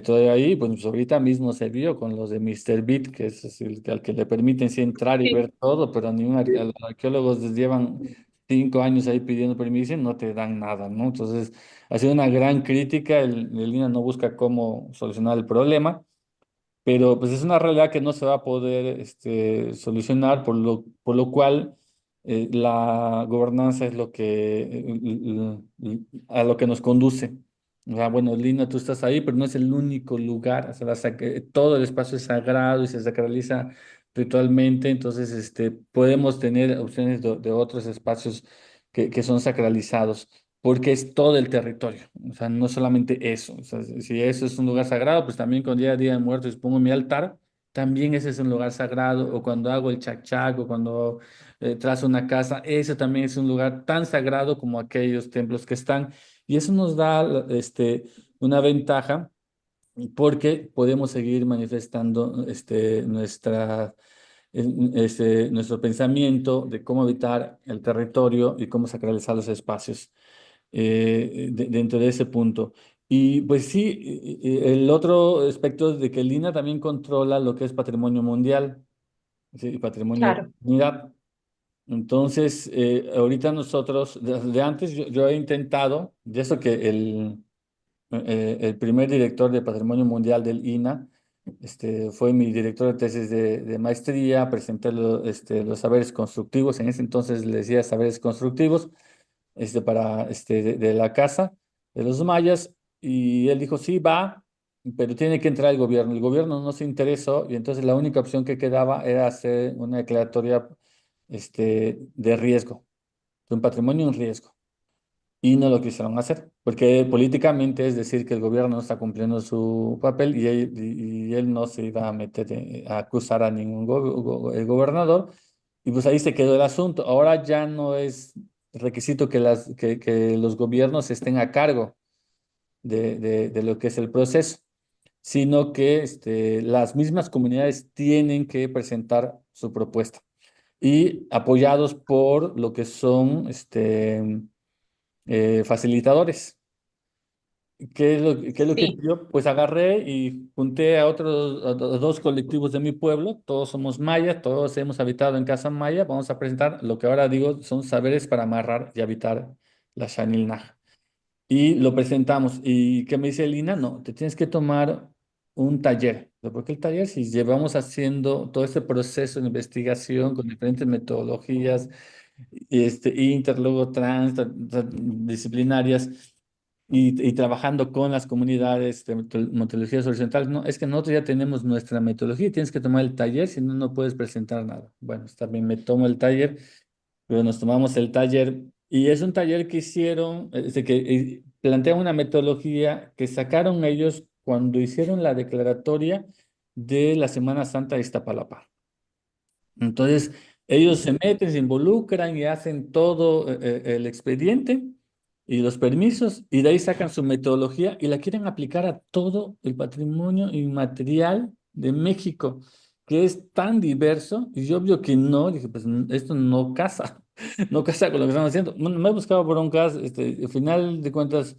todavía ahí. Pues ahorita mismo se vio con los de Mr. Beat, que es el al que le permiten sí entrar y sí, ver todo, pero los arqueólogos les llevan 5 años ahí pidiendo permiso y no te dan nada, ¿no? Entonces, ha sido una gran crítica. El INAH no busca cómo solucionar el problema, pero pues es una realidad que no se va a poder solucionar, por lo cual la gobernanza es a lo que nos conduce. O sea, bueno, Lina, tú estás ahí, pero no es el único lugar. O sea, todo el espacio es sagrado y se sacraliza ritualmente, entonces podemos tener opciones de otros espacios que son sacralizados porque es todo el territorio, o sea, no solamente eso, o sea, si eso es un lugar sagrado, pues también cuando llega Día de Muertos y pongo mi altar, también ese es un lugar sagrado, o cuando hago el chac o cuando trazo una casa, eso también es un lugar tan sagrado como aquellos templos que están, y eso nos da una ventaja porque podemos seguir manifestando nuestro pensamiento de cómo habitar el territorio y cómo sacralizar los espacios dentro de ese punto. Y pues sí, el otro aspecto es de que el INAH también controla lo que es patrimonio mundial, ¿sí? Patrimonio de claro, la humanidad. Entonces, ahorita nosotros, desde antes yo he intentado, de eso que el primer director de Patrimonio Mundial del INAH, fue mi director de tesis de maestría, presenté los saberes constructivos, en ese entonces le decía saberes constructivos, de la casa de los mayas, y él dijo, sí, va, pero tiene que entrar el gobierno. El gobierno no se interesó, y entonces la única opción que quedaba era hacer una declaratoria de riesgo, de un patrimonio en riesgo. Y no lo quisieron hacer, porque políticamente es decir que el gobierno no está cumpliendo su papel y él no se iba a meter a acusar a ningún el gobernador. Y pues ahí se quedó el asunto. Ahora ya no es requisito que los gobiernos estén a cargo de lo que es el proceso, sino que las mismas comunidades tienen que presentar su propuesta y apoyados por lo que son facilitadores. ¿Qué es lo que sí, yo? Pues agarré y junté a otros a dos colectivos de mi pueblo, todos somos mayas, todos hemos habitado en casa maya, vamos a presentar lo que ahora digo son saberes para amarrar y habitar la Xanilnaj. Y lo presentamos. ¿Y qué me dice Lina? No, te tienes que tomar un taller. Porque el taller, si llevamos haciendo todo este proceso de investigación con diferentes metodologías, inter, luego disciplinarias, y trabajando con las comunidades de metodologías horizontales, no, es que nosotros ya tenemos nuestra metodología y tienes que tomar el taller, si no, no puedes presentar nada. Bueno, está bien, me tomo el taller, pero nos tomamos el taller Y es un taller que hicieron, que plantean una metodología que sacaron ellos cuando hicieron la declaratoria de la Semana Santa de Iztapalapa. Entonces, ellos se meten, se involucran y hacen todo el expediente y los permisos, y de ahí sacan su metodología y la quieren aplicar a todo el patrimonio inmaterial de México, que es tan diverso, y yo obvio que no, dije, pues esto no casa, no casa con lo que estamos haciendo. No, me he buscado broncas, al final de cuentas,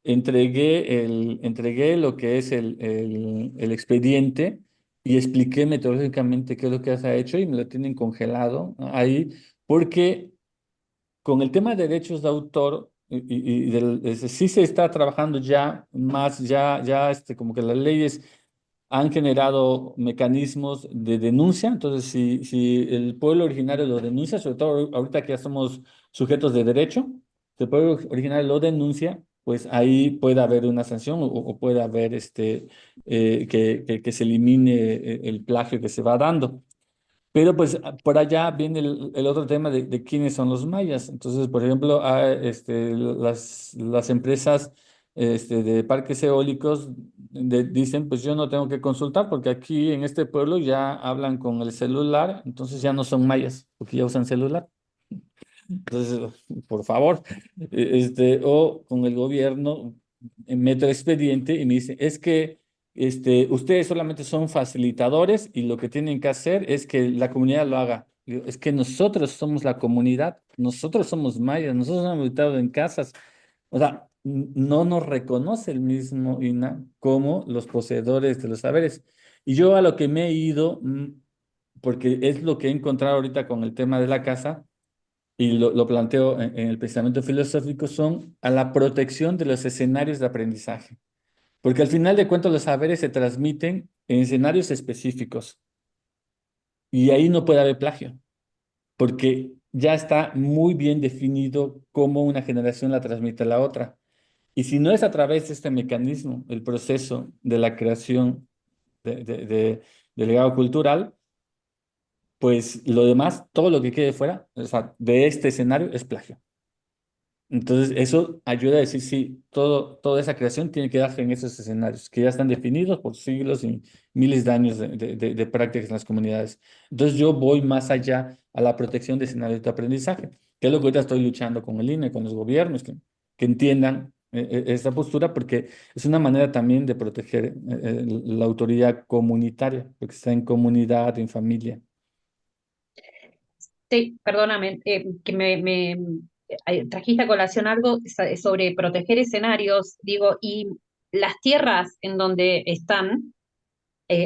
entregué lo que es el expediente y expliqué metodológicamente qué es lo que se ha hecho y me lo tienen congelado, ¿no? Ahí, porque con el tema de derechos de autor, sí se está trabajando ya más, ya como que las leyes han generado mecanismos de denuncia. Entonces, si el pueblo originario lo denuncia, sobre todo ahorita que ya somos sujetos de derecho, si el pueblo originario lo denuncia, pues ahí puede haber una sanción o puede haber que se elimine el plagio que se va dando. Pero pues por allá viene el otro tema de quiénes son los mayas. Entonces, por ejemplo, las empresas de parques eólicos dicen, pues yo no tengo que consultar porque aquí en este pueblo ya hablan con el celular, entonces ya no son mayas porque ya usan celular. Entonces, por favor, o con el gobierno, meto el expediente y me dice, es que ustedes solamente son facilitadores y lo que tienen que hacer es que la comunidad lo haga. Digo, es que nosotros somos la comunidad, nosotros somos mayas, nosotros hemos habitado en casas. O sea, no nos reconoce el mismo INAH como los poseedores de los saberes. Y yo a lo que me he ido, porque es lo que he encontrado ahorita con el tema de la casa, y lo planteo en el pensamiento filosófico, son a la protección de los escenarios de aprendizaje. Porque al final de cuentas los saberes se transmiten en escenarios específicos y ahí no puede haber plagio, porque ya está muy bien definido cómo una generación la transmite a la otra. Y si no es a través de este mecanismo, el proceso de la creación del legado cultural, pues lo demás, todo lo que quede fuera, o sea, de este escenario es plagio. Entonces, eso ayuda a decir, sí, toda esa creación tiene que darse en esos escenarios que ya están definidos por siglos y miles de años de prácticas en las comunidades. Entonces, yo voy más allá a la protección de escenarios de aprendizaje, que es lo que ahorita estoy luchando con el INE, con los gobiernos, que entiendan esa postura, porque es una manera también de proteger la autoridad comunitaria, porque está en comunidad, en familia. Sí, perdóname, que trajiste a colación algo sobre proteger escenarios, digo, y las tierras en donde están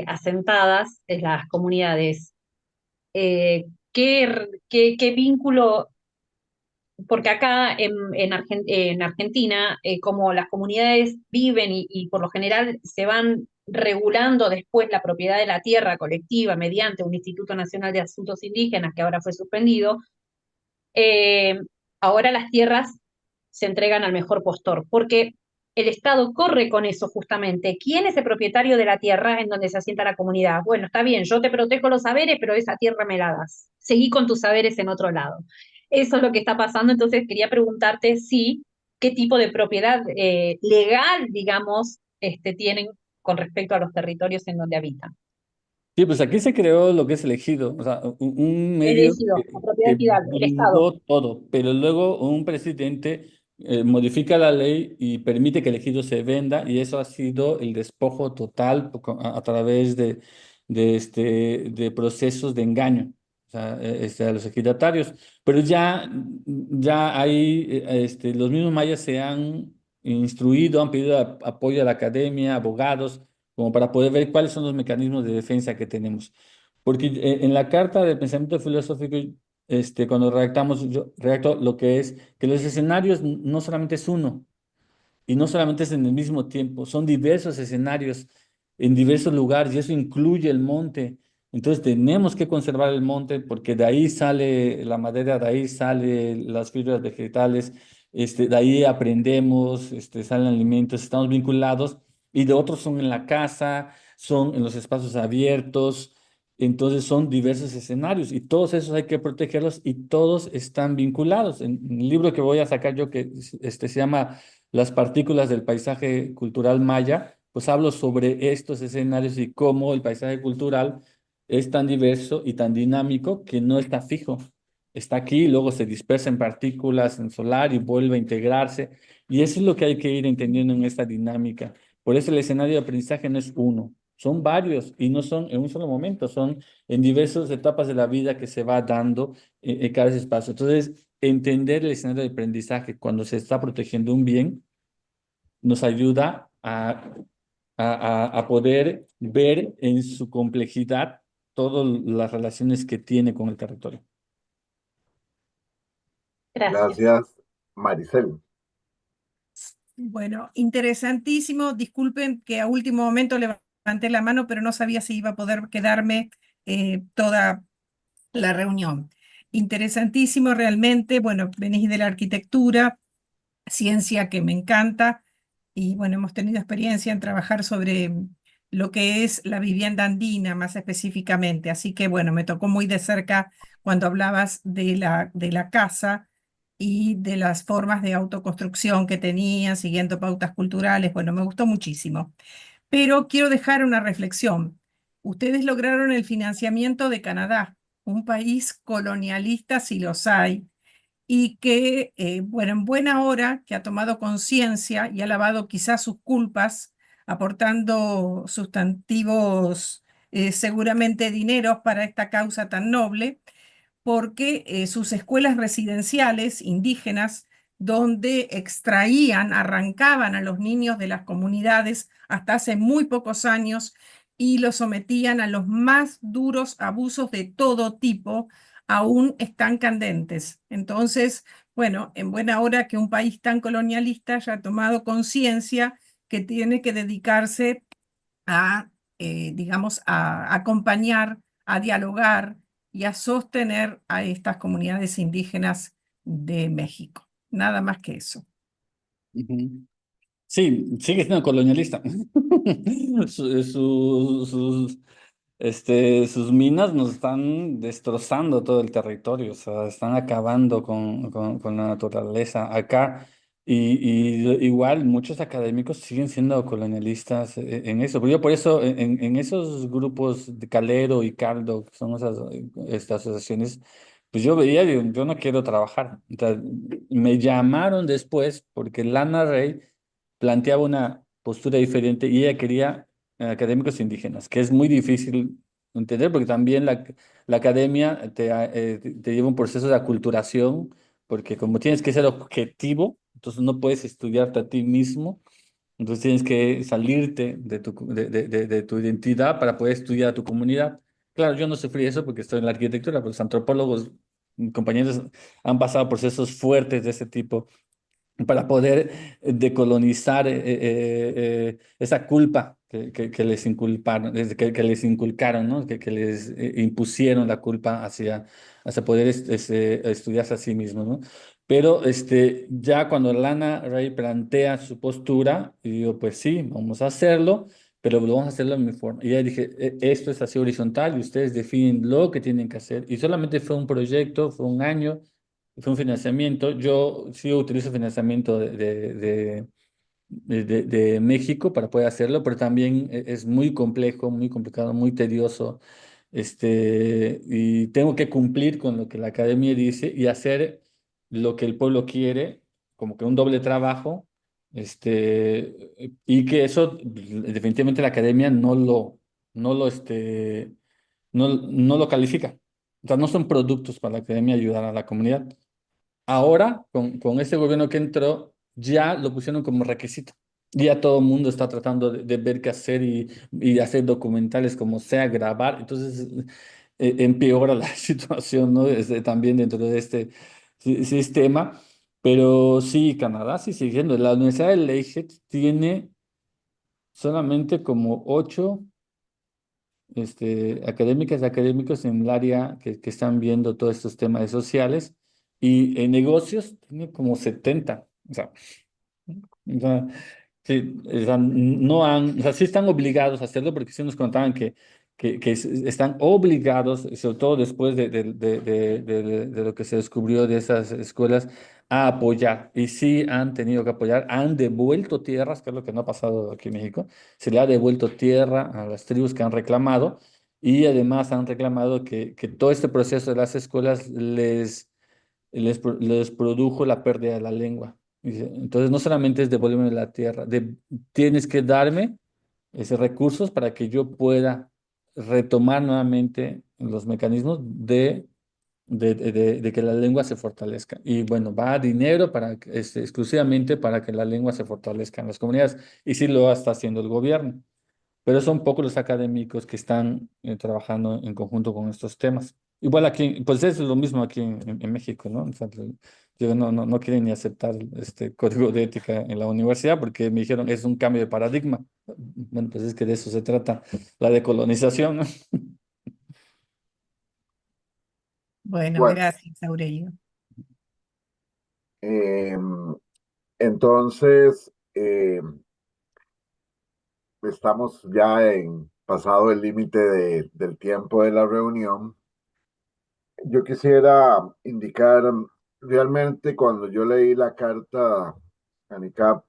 asentadas las comunidades, ¿qué vínculo? Porque acá en Argentina, como las comunidades viven y por lo general se van regulando después la propiedad de la tierra colectiva mediante un Instituto Nacional de Asuntos Indígenas que ahora fue suspendido, eh, ahora las tierras se entregan al mejor postor, porque el Estado corre con eso justamente. ¿Quién es el propietario de la tierra en donde se asienta la comunidad? Bueno, está bien, yo te protejo los saberes, pero esa tierra me la das. Seguí con tus saberes en otro lado. Eso es lo que está pasando, entonces quería preguntarte si, qué tipo de propiedad legal, digamos, tienen con respecto a los territorios en donde habitan. Sí, pues aquí se creó lo que es el ejido, o sea, un El medio ejido, la propiedad que ejidal, el Estado. blindó todo, pero luego un presidente modifica la ley y permite que el ejido se venda, y eso ha sido el despojo total a través de procesos de engaño, o sea, a los ejidatarios. Pero ya hay, los mismos mayas se han instruido, han pedido apoyo a la academia, abogados, como para poder ver cuáles son los mecanismos de defensa que tenemos. Porque en la carta del pensamiento filosófico, cuando redactamos, yo redacto lo que es que los escenarios no solamente es uno, y no solamente es en el mismo tiempo, son diversos escenarios en diversos lugares, y eso incluye el monte. Entonces tenemos que conservar el monte porque de ahí sale la madera, de ahí salen las fibras vegetales, de ahí aprendemos, salen alimentos, estamos vinculados, y de otros son en la casa, son en los espacios abiertos, Entonces son diversos escenarios y todos esos hay que protegerlos y todos están vinculados. En el libro que voy a sacar yo, que se llama Las partículas del paisaje cultural maya, pues hablo sobre estos escenarios y cómo el paisaje cultural es tan diverso y tan dinámico que no está fijo. Está aquí, luego se dispersa en partículas en solar y vuelve a integrarse. Y eso es lo que hay que ir entendiendo en esta dinámica. Por eso el escenario de aprendizaje no es uno. Son varios y no son en un solo momento, son en diversas etapas de la vida que se va dando en cada espacio. Entonces, entender el escenario de aprendizaje cuando se está protegiendo un bien nos ayuda a poder ver en su complejidad todas las relaciones que tiene con el territorio. Gracias. Gracias, Maricel. Bueno, interesantísimo. Disculpen que a último momento levanté la mano, pero no sabía si iba a poder quedarme toda la reunión. Interesantísimo realmente. Bueno, venís de la arquitectura, ciencia que me encanta, y bueno, hemos tenido experiencia en trabajar sobre lo que es la vivienda andina más específicamente. Así que bueno, me tocó muy de cerca cuando hablabas de la casa y de las formas de autoconstrucción que tenían, siguiendo pautas culturales. Bueno, me gustó muchísimo. Pero quiero dejar una reflexión. Ustedes lograron el financiamiento de Canadá, un país colonialista si los hay, y que, bueno, en buena hora, que ha tomado conciencia y ha lavado quizás sus culpas, aportando sustantivos, seguramente dineros para esta causa tan noble, porque sus escuelas residenciales indígenas, donde extraían, arrancaban a los niños de las comunidades hasta hace muy pocos años y los sometían a los más duros abusos de todo tipo, aún están candentes. Entonces, bueno, en buena hora que un país tan colonialista haya tomado conciencia que tiene que dedicarse a, digamos, a acompañar, a dialogar y a sostener a estas comunidades indígenas de México. Nada más que eso. Ujú. Sí, sigue siendo colonialista. Sus sus minas nos están destrozando todo el territorio, o sea, están acabando con la naturaleza acá. Igual muchos académicos siguen siendo colonialistas en eso. Pero yo por eso, en esos grupos de Calero y Caldo, que son esas estas asociaciones, pues yo veía, digo, yo no quiero trabajar. Entonces, me llamaron después porque Lana Rey planteaba una postura diferente y ella quería académicos indígenas, que es muy difícil entender porque también la academia te lleva un proceso de aculturación, porque como tienes que ser objetivo, entonces no puedes estudiarte a ti mismo, entonces tienes que salirte de tu identidad para poder estudiar a tu comunidad. Claro, yo no sufrí eso porque estoy en la arquitectura, pero los antropólogos, mis compañeros, han pasado procesos fuertes de ese tipo para poder decolonizar esa culpa que les inculparon, que les inculcaron, ¿no? Que les impusieron la culpa hacia poder estudiarse a sí mismos, ¿no? Pero ya cuando Lana Ray plantea su postura, y digo, pues sí, vamos a hacerlo, pero vamos a hacerlo en mi forma. Y ya dije, esto es así horizontal y ustedes definen lo que tienen que hacer". Y solamente fue un proyecto, fue un año, fue un financiamiento. Yo sí utilizo financiamiento de México para poder hacerlo, pero también es muy complejo, muy complicado, muy tedioso. Y tengo que cumplir con lo que la academia dice y hacer lo que el pueblo quiere, como que un doble trabajo, y que eso definitivamente la academia no lo califica. O sea, no son productos para la academia ayudar a la comunidad. Ahora, con este gobierno que entró, ya lo pusieron como requisito. Ya todo el mundo está tratando de ver qué hacer y hacer documentales como sea, grabar. Entonces, empeora la situación, ¿no? También dentro de este sistema. Pero sí, Canadá sí sigue siendo. La Universidad de Lakehead tiene solamente como 8 académicas y académicos en el área que están viendo todos estos temas sociales y en negocios tiene como 70. O sea, sí, o sea, no han, o sea, sí están obligados a hacerlo porque sí nos contaban que están obligados, sobre todo después de lo que se descubrió de esas escuelas, a apoyar. Y sí han tenido que apoyar, han devuelto tierras, que es lo que no ha pasado aquí en México. Se le ha devuelto tierra a las tribus que han reclamado y además han reclamado que todo este proceso de las escuelas les produjo la pérdida de la lengua. Dice, entonces, no solamente es devolverme la tierra, tienes que darme esos recursos para que yo pueda retomar nuevamente los mecanismos de que la lengua se fortalezca. Y bueno, va dinero exclusivamente para que la lengua se fortalezca en las comunidades. Y sí lo está haciendo el gobierno. Pero son pocos los académicos que están trabajando en conjunto con estos temas. Igual aquí, pues es lo mismo aquí en México, ¿no? O sea, yo no quieren ni aceptar este código de ética en la universidad porque me dijeron es un cambio de paradigma. Bueno, pues es que de eso se trata la decolonización, ¿no? Bueno, Bueno, gracias, Aurelio. entonces, estamos ya pasado el límite del tiempo de la reunión. Yo quisiera indicar, realmente cuando yo leí la carta CANICAP,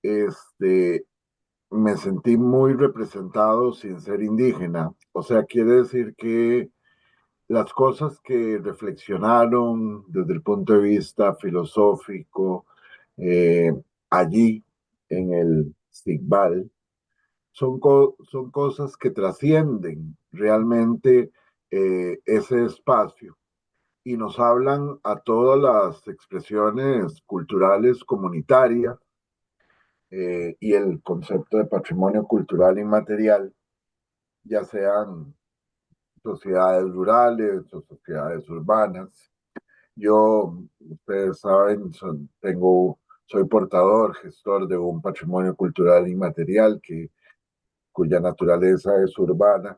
este, me sentí muy representado sin ser indígena. O sea, quiere decir que las cosas que reflexionaron desde el punto de vista filosófico eh, allí en el SIGBAL son cosas que trascienden realmente ese espacio y nos hablan a todas las expresiones culturales comunitarias y el concepto de patrimonio cultural inmaterial, ya sean sociedades rurales o sociedades urbanas. Yo, ustedes saben, soy portador, gestor de un patrimonio cultural inmaterial cuya naturaleza es urbana,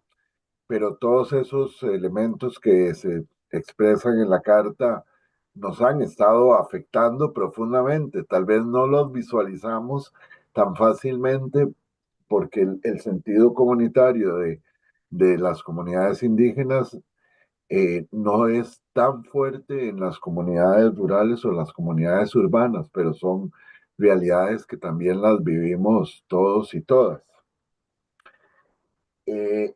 pero todos esos elementos que se expresan en la carta nos han estado afectando profundamente. Tal vez no los visualizamos tan fácilmente porque el sentido comunitario de las comunidades indígenas no es tan fuerte en las comunidades rurales o las comunidades urbanas, pero son realidades que también las vivimos todos y todas. Eh,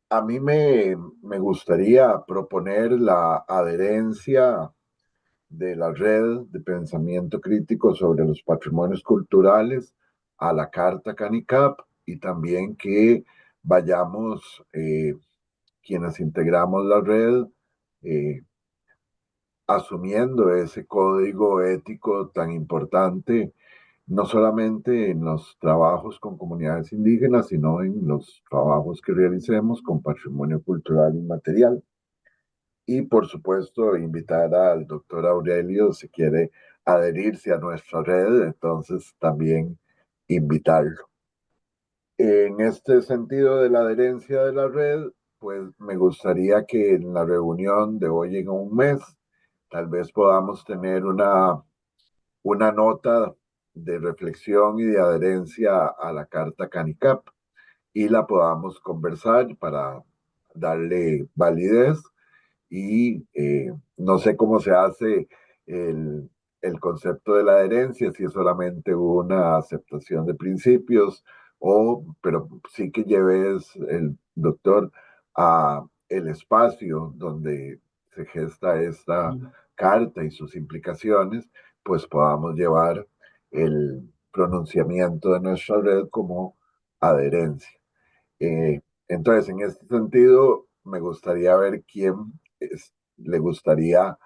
a mí me gustaría proponer la adherencia de la red de pensamiento crítico sobre los patrimonios culturales a la Carta CANICAP y también que vayamos quienes integramos la red eh, asumiendo ese código ético tan importante, no solamente en los trabajos con comunidades indígenas, sino en los trabajos que realicemos con patrimonio cultural inmaterial. Y por supuesto, invitar al doctor Aurelio, si quiere adherirse a nuestra red, entonces también invitarlo. En este sentido de la adherencia de la red, pues me gustaría que en la reunión de hoy en un mes, tal vez podamos tener una nota de reflexión y de adherencia a la Carta CANICAP y la podamos conversar para darle validez y no sé cómo se hace el, el concepto de la adherencia, si es solamente una aceptación de principios, pero sí que lleves el doctor a el espacio donde se gesta esta carta y sus implicaciones, pues podamos llevar el pronunciamiento de nuestra red como adherencia. Entonces, en este sentido, me gustaría ver le gustaría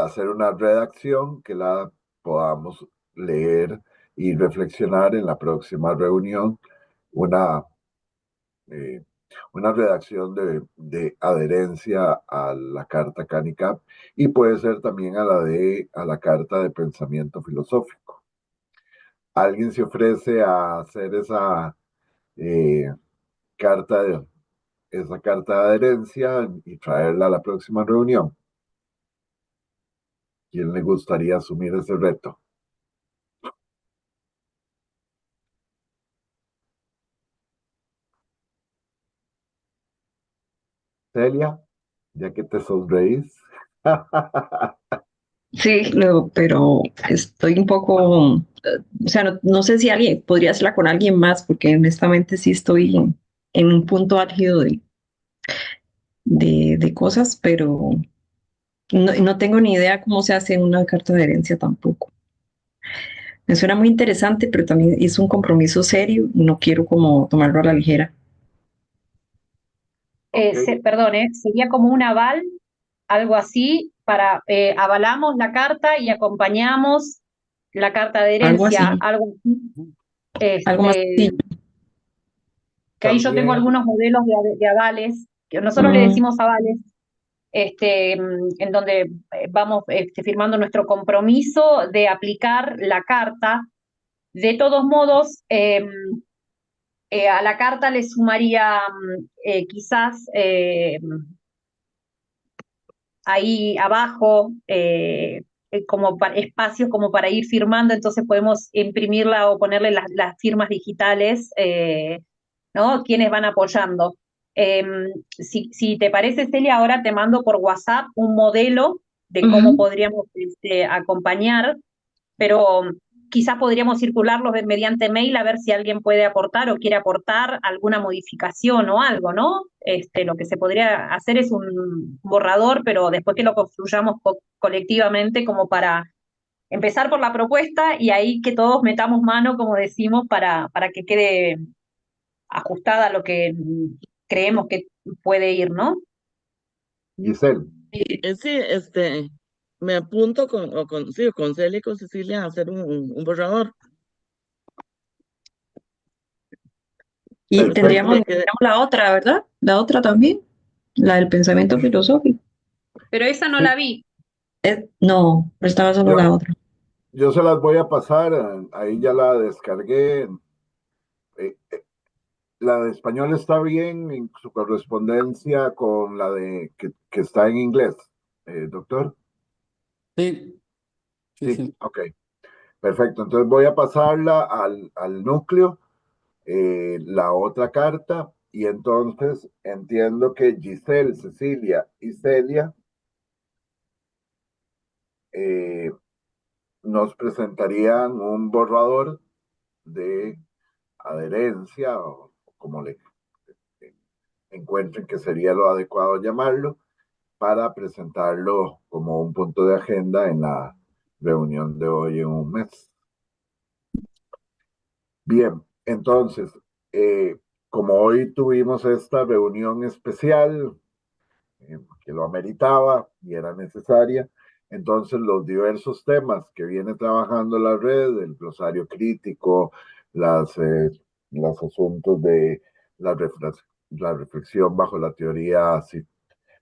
hacer una redacción que la podamos leer y reflexionar en la próxima reunión, una, eh, una redacción de adherencia a la Carta CANICAP y puede ser también a la Carta de Pensamiento Filosófico. ¿Alguien se ofrece a hacer eh, carta esa carta de adherencia y traerla a la próxima reunión? ¿Quién le gustaría asumir ese reto? Celia, ya que te sonreís. Sí, pero estoy un poco, o sea, no sé si alguien podría hacerla con alguien más, porque honestamente sí estoy en un punto álgido de cosas, pero no tengo ni idea cómo se hace una carta de herencia tampoco. Me suena muy interesante, pero también es un compromiso serio y no quiero como tomarlo a la ligera. Ok. Perdón, sería como un aval, algo así, para avalamos la carta y acompañamos la carta de Algo herencia, así, algo así. algo más Este, sencillo. que ahí yo tengo También, algunos modelos de avales, que nosotros le Mm, decimos avales, en donde vamos firmando nuestro compromiso de aplicar la carta. De todos modos, a la carta le sumaría quizás ahí abajo como espacios como para ir firmando, entonces podemos imprimirla o ponerle las firmas digitales, ¿no? Quienes van apoyando. Si te parece, Celia, ahora te mando por WhatsApp un modelo de cómo ujú. podríamos acompañar, pero quizás podríamos circularlos mediante mail a ver si alguien puede aportar o quiere aportar alguna modificación o algo, ¿no? Lo que se podría hacer es un borrador, pero después que lo construyamos colectivamente como para empezar por la propuesta y ahí que todos metamos mano, como decimos, para que quede ajustada a lo que creemos que puede ir, ¿no? Giselle, Sí, me apunto sí, con Celia y con Cecilia a hacer un borrador. Y Después perfecto. tendríamos la otra, ¿verdad? La otra también, la del pensamiento filosófico. Pero esa no Sí, la vi. No, estaba solo la yo, otra. yo se las voy a pasar, ahí ya la descargué. Eh, la de español está bien en su correspondencia con la de que está en inglés, doctor. Sí, sí, Sí, sí. ok, perfecto. Entonces voy a pasarla al núcleo, la otra carta, y entonces entiendo que Giselle, Cecilia y Celia eh, nos presentarían un borrador de adherencia o como le encuentren que sería lo adecuado llamarlo, para presentarlo como un punto de agenda en la reunión de hoy en un mes. Bien, entonces, como hoy tuvimos esta reunión especial que lo ameritaba y era necesaria, entonces los diversos temas que viene trabajando la red, el glosario crítico, los asuntos de la, la reflexión bajo la teoría así,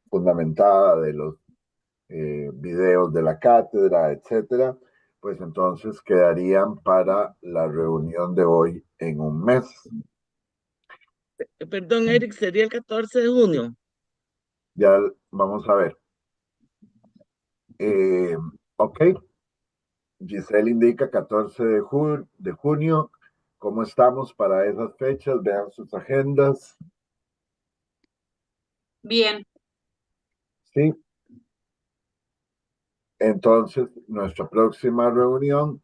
fundamentada de los videos de la cátedra, etcétera, pues entonces quedarían para la reunión de hoy en un mes. Perdón, Eric, sería el 14 de junio. Ya vamos a ver. Ok, Giselle indica 14 de junio. ¿Cómo estamos para esas fechas? Vean sus agendas. Bien. Sí, entonces nuestra próxima reunión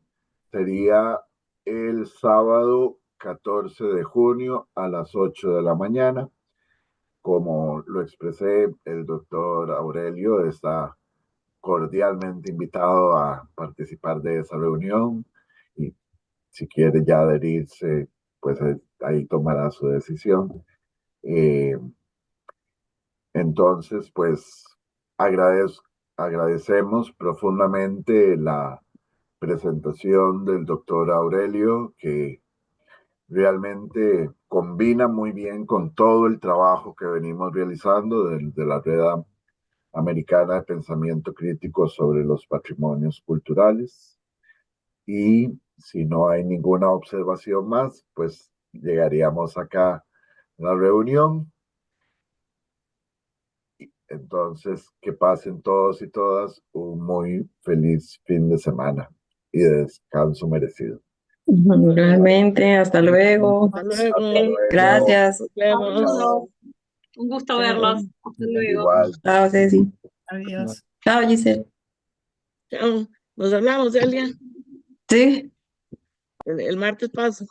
sería el sábado 14 de junio a las 8 de la mañana. Como lo expresé, el doctor Aurelio está cordialmente invitado a participar de esa reunión y si quiere ya adherirse, pues ahí tomará su decisión. Eh, entonces, pues agradecemos profundamente la presentación del doctor Aurelio, que realmente combina muy bien con todo el trabajo que venimos realizando de la Red Americana de Pensamiento Crítico sobre los Patrimonios Culturales. Y si no hay ninguna observación más, pues llegaríamos acá a la reunión. Entonces, que pasen todos y todas un muy feliz fin de semana y de descanso merecido. Realmente, hasta luego. Hasta Hasta luego. luego. Gracias. Nos vemos. Chao. Un gusto Chao. verlos. Hasta luego. Igual. Chao, Ceci. Adiós. Chao, Giselle. Chao. Nos hablamos, Elia. Sí. El martes paso.